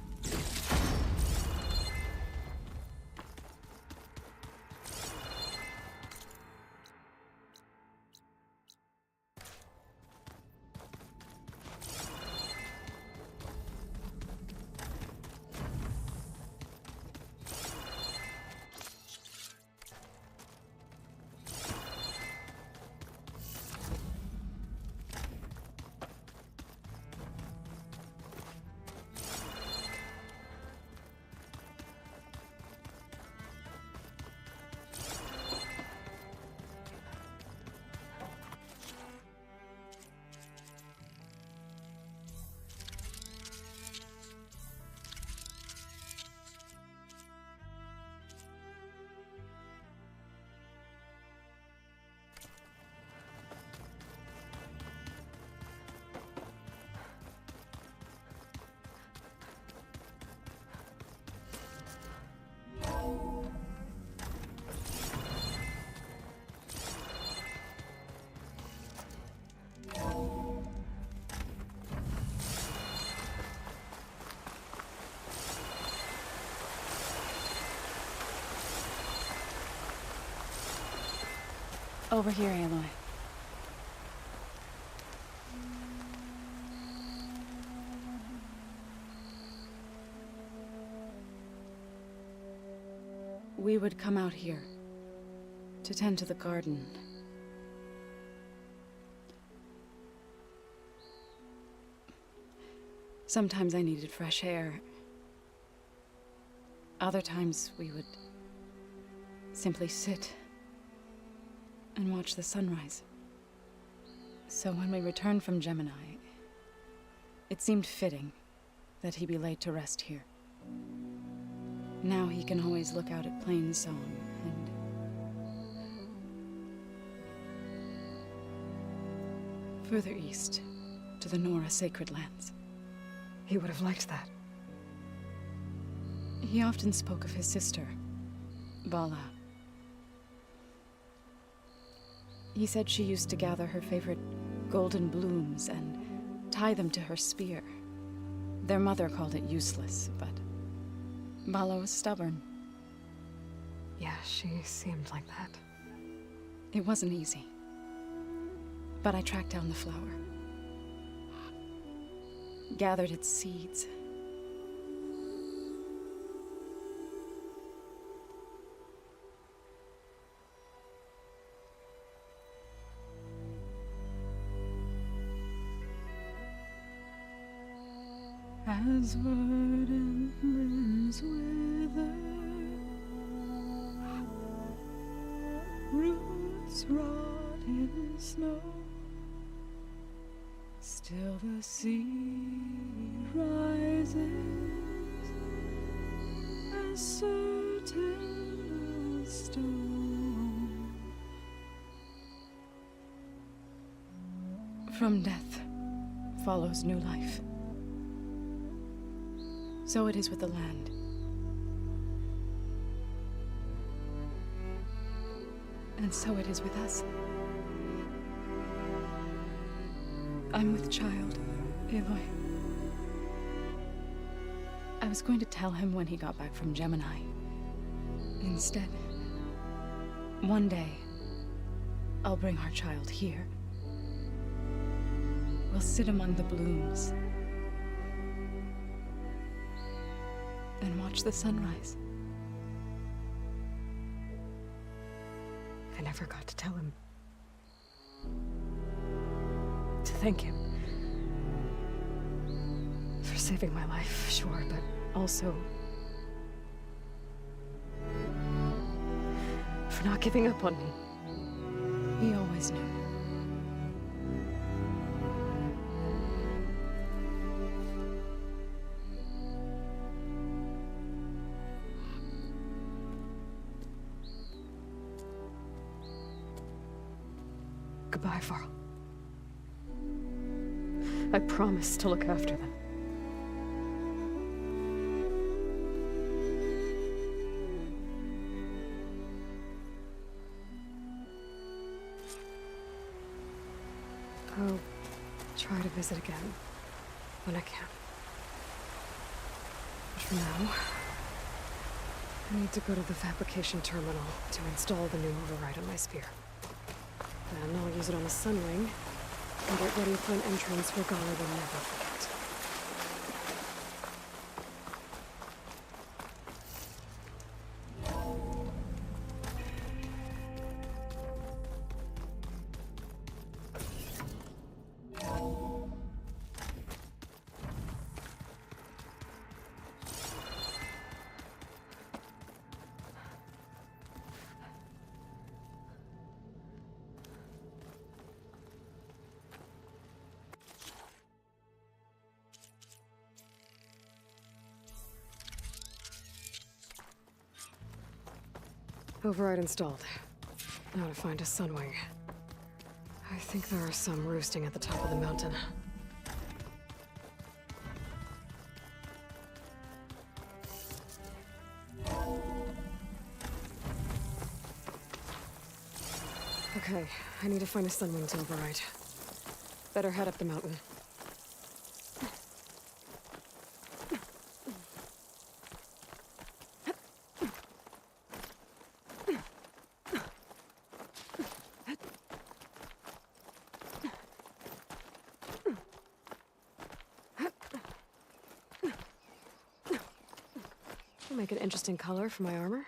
Over here, Aloy. We would come out here to tend to the garden. Sometimes I needed fresh air. Other times we would simply sit and watch the sunrise. So when we returned from Gemini, it seemed fitting that he be laid to rest here. Now he can always look out at Plainsong and... further east, to the Nora Sacred Lands. He would have liked that. He often spoke of his sister, Vala. He said she used to gather her favorite golden blooms and tie them to her spear. Their mother called it useless, but Vala was stubborn. Yeah, she seemed like that. It wasn't easy. But I tracked down the flower. Gathered its seeds. As verdant limbs wither, roots rot in snow, still the sea rises, as certain as stone. From death follows new life. So it is with the land. And so it is with us. I'm with child, Aloy. I was going to tell him when he got back from Gemini. Instead, one day, I'll bring our child here. We'll sit among the blooms and watch the sunrise. I never got to tell him. To thank him. For saving my life, sure, but also... for not giving up on me. He always knew. Goodbye, Varl. I promise to look after them. I'll try to visit again when I can. But for now, I need to go to the fabrication terminal to install the new override on my spear. Then I'll use it on the Sunwing and get ready for an entrance where Gala will never forget. Override installed. Now to find a Sunwing. I think there are some roosting at the top of the mountain. Okay, I need to find a Sunwing to override. Better head up the mountain. Will make an interesting color for my armor.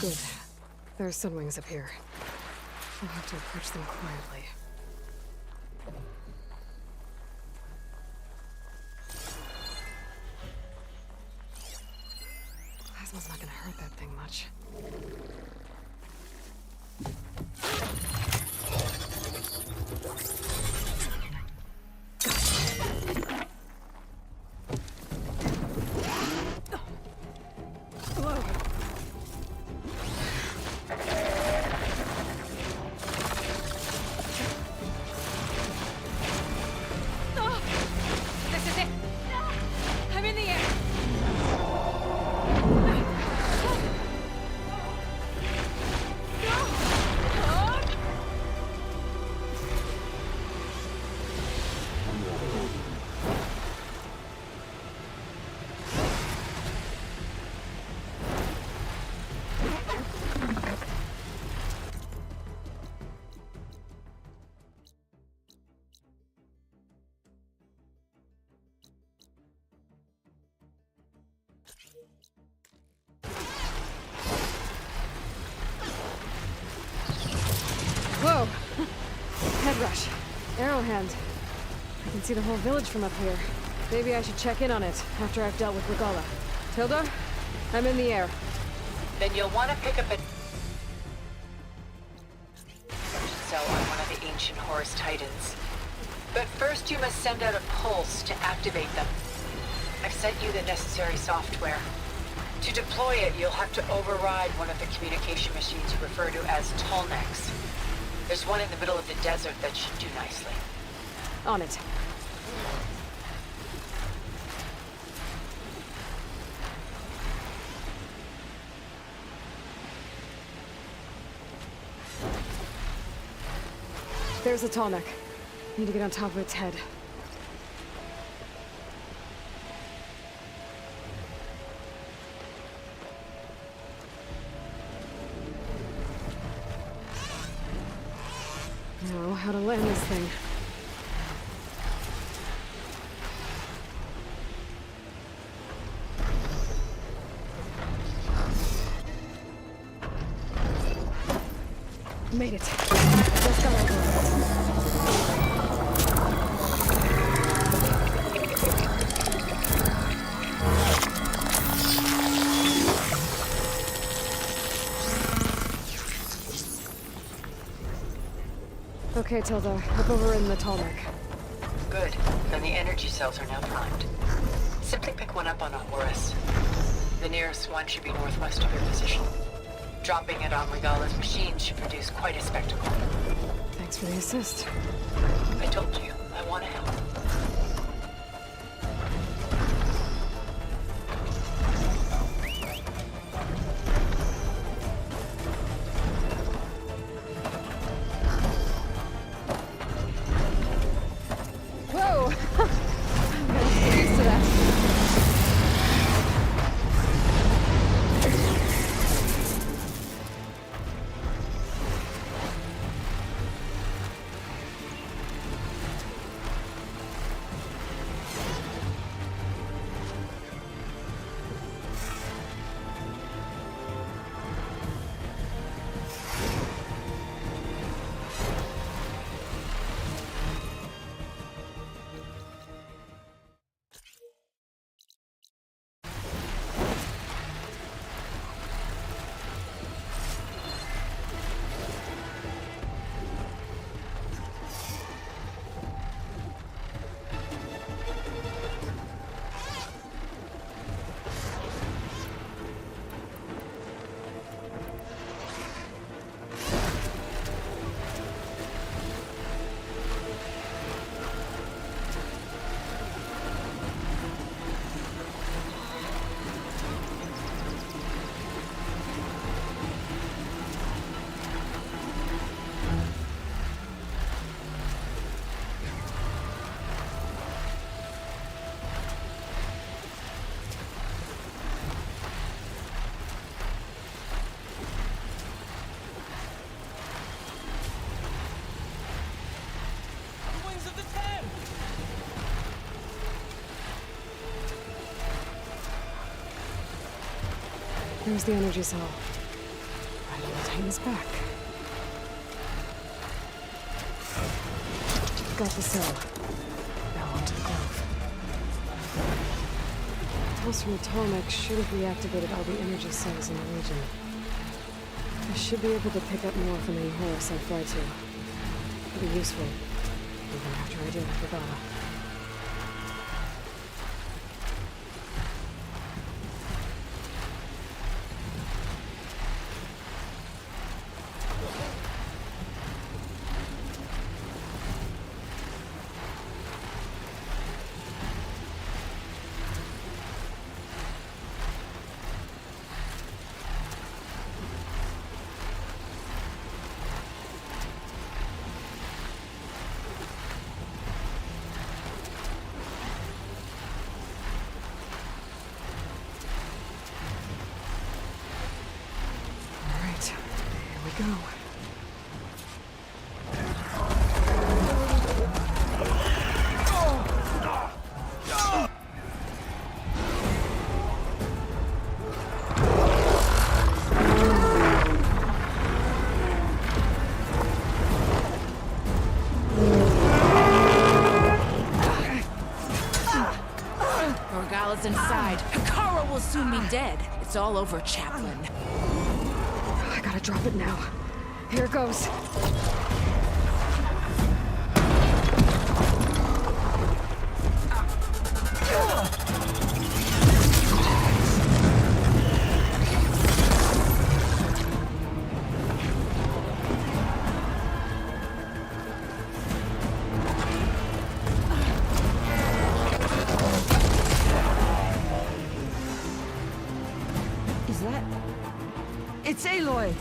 Good. There are sunwings up here. I'll have to approach them quietly. Plasma's not gonna hurt that thing much. This is it! I'm in the air! Whoa! Head rush. Arrow hand. I can see the whole village from up here. Maybe I should check in on it after I've dealt with Regala. Tilda? I'm in the air. Then you'll want to pick up a cell on one of the ancient Horus Titans. But first you must send out a pulse to activate them. I've sent you the necessary software. To deploy it, you'll have to override one of the communication machines you refer to as Tallnecks. There's one in the middle of the desert that should do nicely. On it. There's the Tallneck. Need to get on top of its head. Now, how to land this thing. Made it. Just got over it. Okay, Tilda. Up over in the Tallneck. Good. Then the energy cells are now primed. Simply pick one up on a Horus. The nearest one should be northwest of your position. Dropping it on Regala's machine should produce quite a spectacle. Thanks for the assist. I told you, I want to help. Whoa! I'm gonna get used to that. There's the energy cell. Right on the Titan's back. Got the cell. Now onto the glove. Pulse from the Tolmec should have reactivated all the energy cells in the region. I should be able to pick up more from any Horus I fly to. It'll be useful, even after I deal with Regala. Go. Regala's inside. Hikara will soon be dead. It's all over, Chaplain. I gotta drop it now. Here goes. Is that... It's Aloy!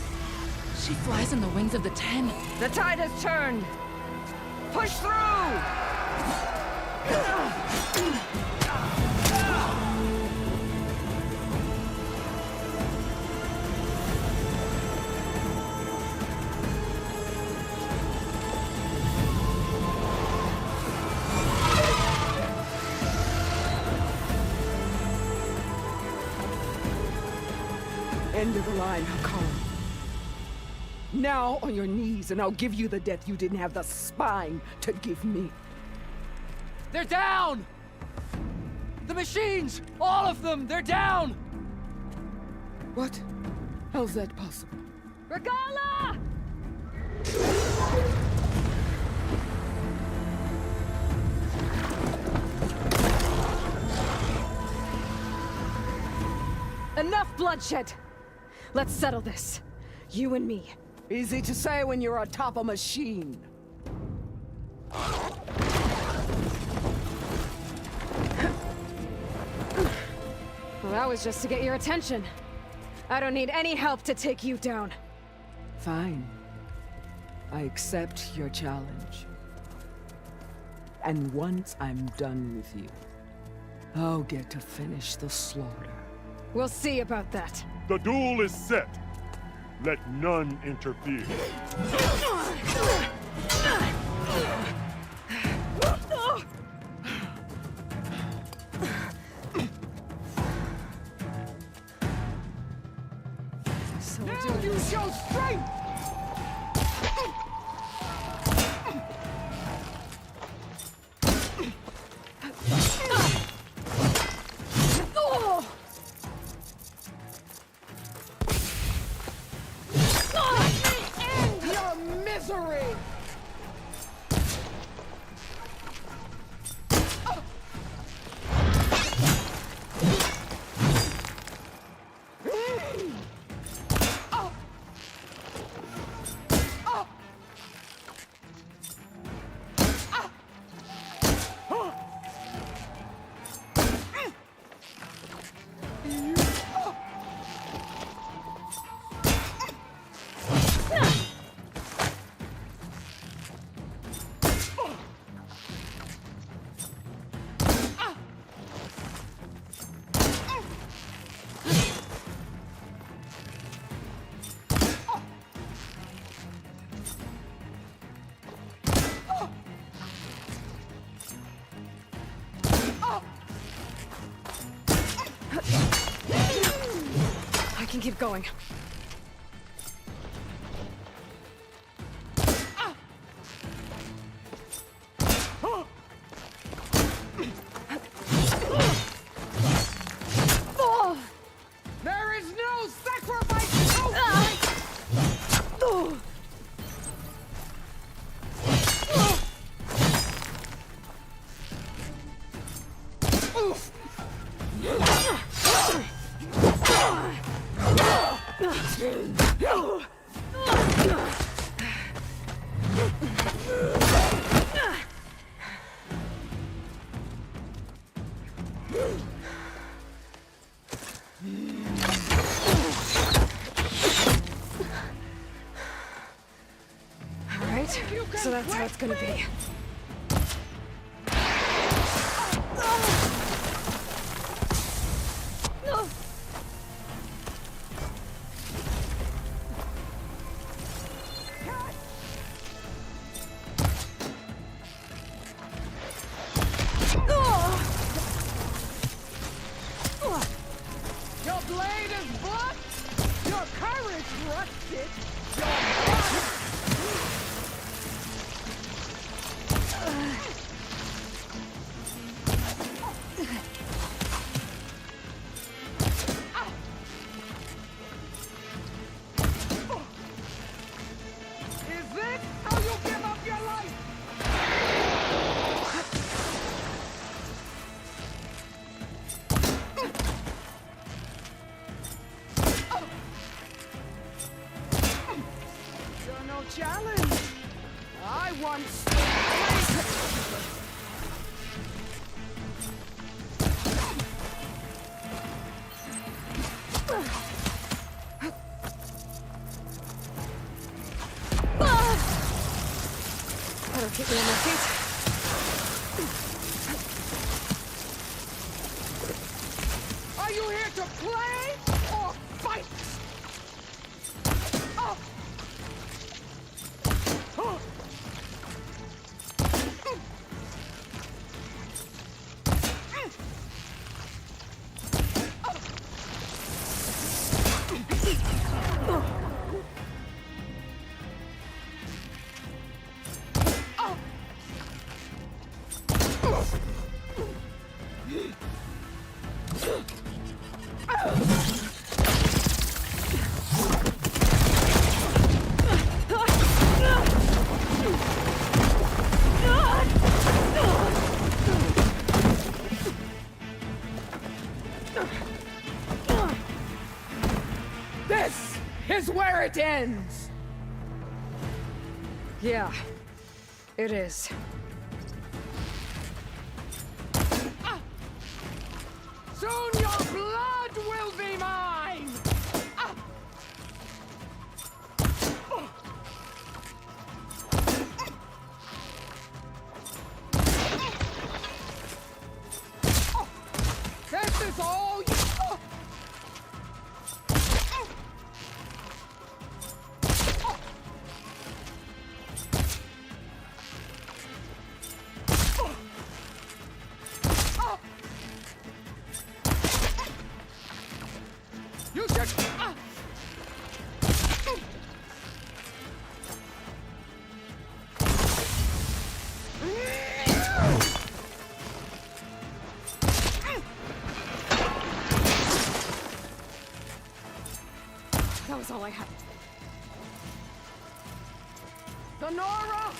She flies in the wings of the Ten. The tide has turned! Push through! End of the line, Hikara. Now on your knees, and I'll give you the death you didn't have the spine to give me. They're down! The machines! All of them! They're down! What? How's that possible? Regala! Enough bloodshed! Let's settle this. You and me. Easy to say when you're atop a machine. Well, that was just to get your attention. I don't need any help to take you down. Fine. I accept your challenge. And once I'm done with you, I'll get to finish the slaughter. We'll see about that. The duel is set. Let none interfere. So now use your strength! Misery! can keep going. There is no sacrifice too great! Alright, so that's how it's gonna be. Your blade is blunt, your courage rusted, your body... Is this how you give up your life? You're no challenge. I once... That'll keep me on my feet. Are you here to play or fight? Oh. Oh. This is where it ends! Yeah, it is. Soon your blood will be mine! This is all you... You should... That was all I had. The Nora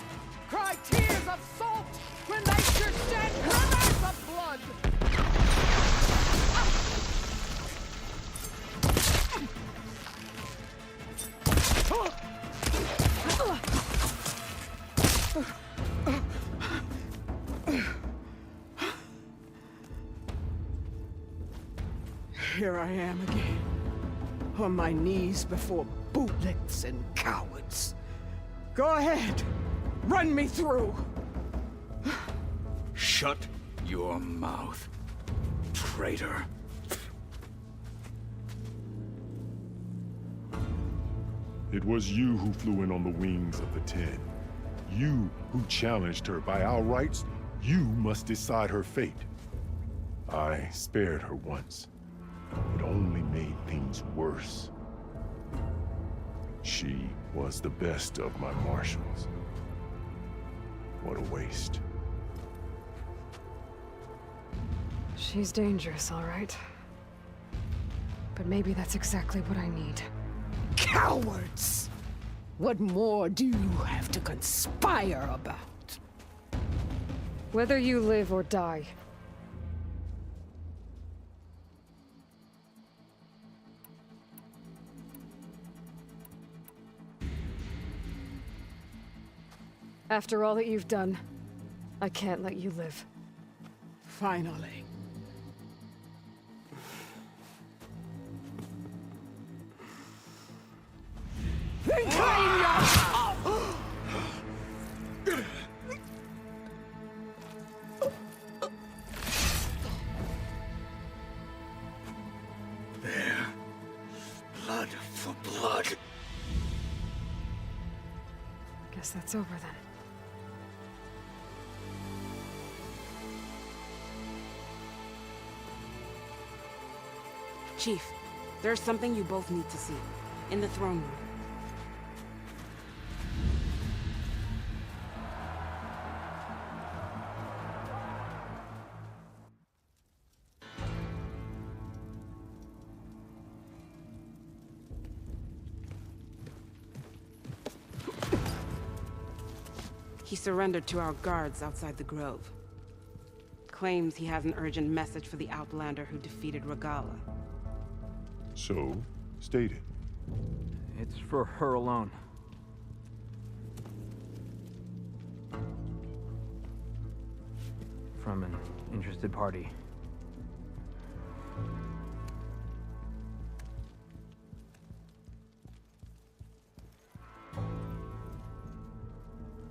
cry tears of salt when nature shed rivers of blood! Here I am again, on my knees before bootlicks and cowards. Go ahead, run me through. Shut your mouth, traitor. It was you who flew in on the wings of the Ten. You who challenged her. By our rights, you must decide her fate. I spared her once, but only made things worse. She was the best of my marshals. What a waste. She's dangerous, all right. But maybe that's exactly what I need. Cowards! What more do you have to conspire about? Whether you live or die. After all that you've done, I can't let you live. Finally. There. Blood for blood. Guess that's over then. Chief, there's something you both need to see. In the throne room. He surrendered to our guards outside the grove. Claims he has an urgent message for the Outlander who defeated Regalla. So, state it. It's for her alone. From an interested party.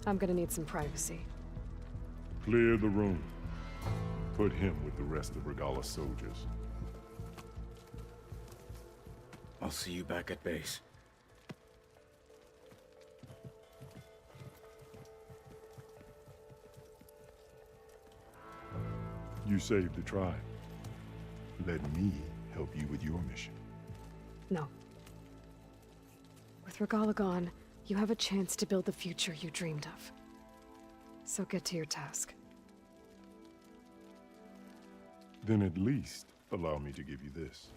I'm gonna need some privacy. Clear the room. Put him with the rest of Regalla's soldiers. I'll see you back at base. You saved the tribe. Let me help you with your mission. No. With Regalla gone, you have a chance to build the future you dreamed of. So get to your task. Then at least allow me to give you this.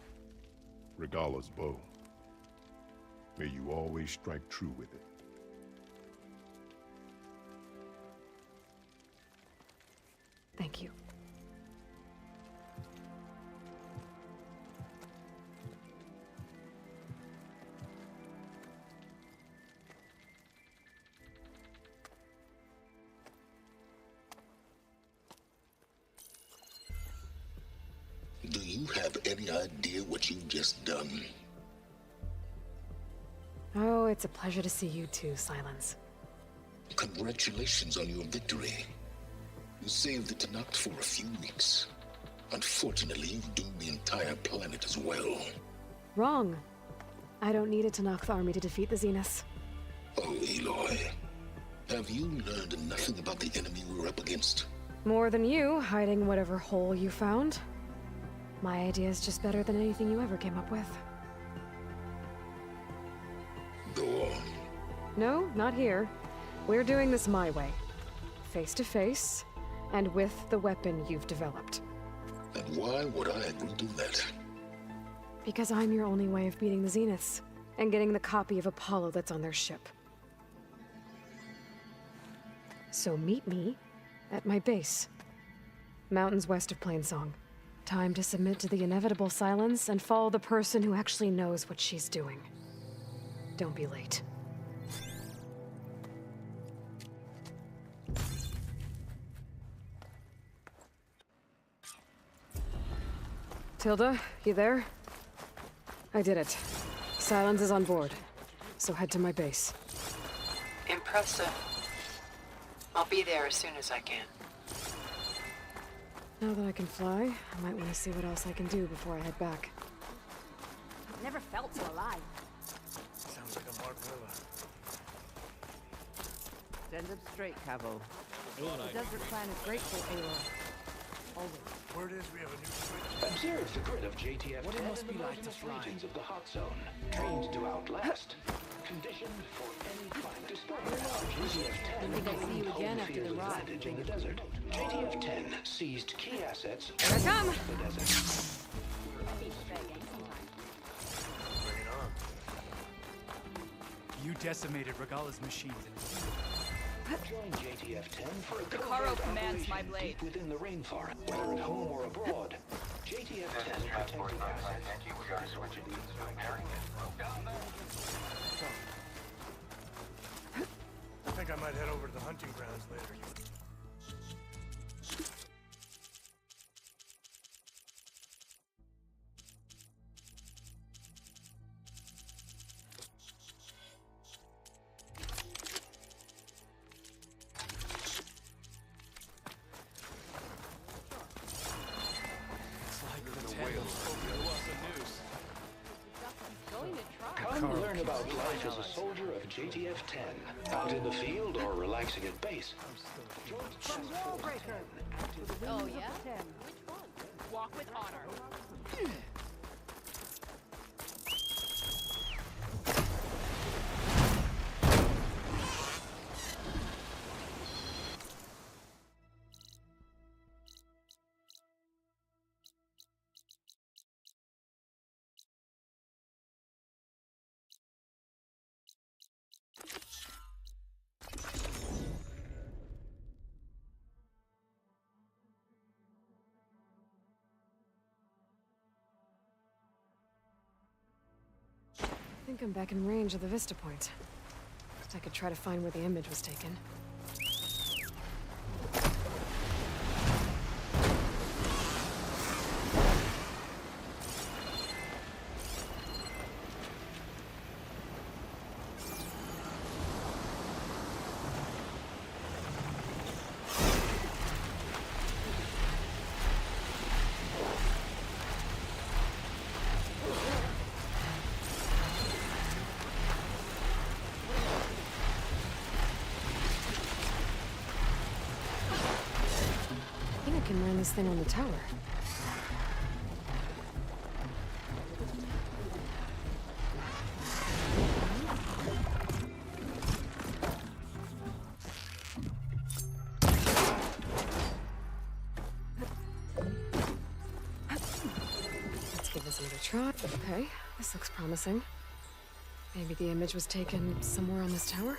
Regalla's bow. May you always strike true with it. Thank you. Do you have any idea what you've just done? Oh, it's a pleasure to see you too, Silence. Congratulations on your victory. You saved the Tenakth for a few weeks. Unfortunately, you've doomed the entire planet as well. Wrong. I don't need a Tenakth army to defeat the Zeniths. Oh, Aloy. Have you learned nothing about the enemy we're up against? More than you, hiding whatever hole you found. My idea is just better than anything you ever came up with. Go on. No, not here. We're doing this my way. Face to face, and with the weapon you've developed. And why would I agree to that? Because I'm your only way of beating the Zeniths, and getting the copy of Apollo that's on their ship. So meet me at my base. Mountains west of Plainsong. Time to submit to the inevitable silence and follow the person who actually knows what she's doing. Don't be late. Tilda, you there? I did it. Silence is on board, so head to my base. Impressive. I'll be there as soon as I can. Now that I can fly, I might want to see what else I can do before I head back. Never felt so alive. Sounds like a Mark Willa. Stand up straight, Cavo. Thought The I'd desert be clan is grateful, Aloy. Word is we have a new switch. Observe the grid of JTF-10 What it must be in the like to mountainous fly. regions of the hot zone. Trained to outlast. Conditioned for any climate. Discover how JTF-10 I think I see you again after the ride. advantage in the desert. JTF-10 seized key assets Here I come. in the desert. Bring it on. You decimated Regala's machines. Join JTF-10 for a Karo covert commands my operation blade. deep within the rainforest, whether at home or abroad. JTF-10 protecting assets. We are switching to I think I might head over to the hunting grounds later. Come learn about life as a soldier of JTF-10. Out in the field or relaxing at base. From Wallbreaker. Oh, yeah? Which one? Walk with honor. I think I'm back in range of the Vista Point. I could try to find where the image was taken. I think I can land this thing on the tower. Let's give this another try. Okay, this looks promising. Maybe the image was taken somewhere on this tower?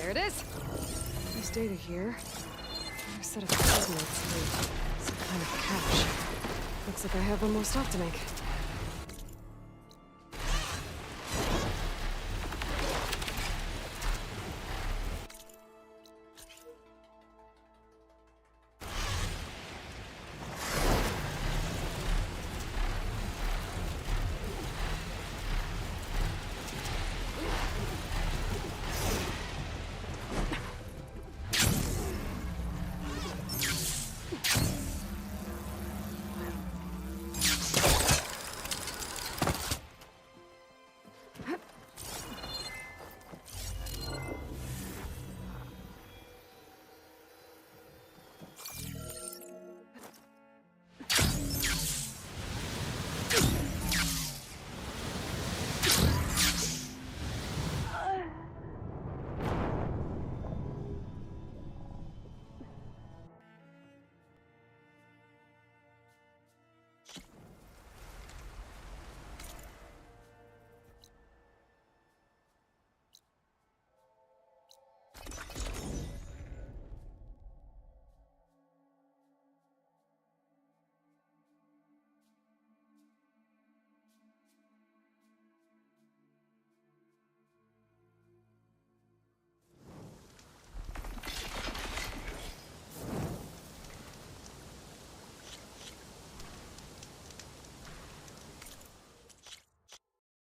There it is. There's data here. There's a set of coordinates and some kind of cache. Looks like I have one more stop to make.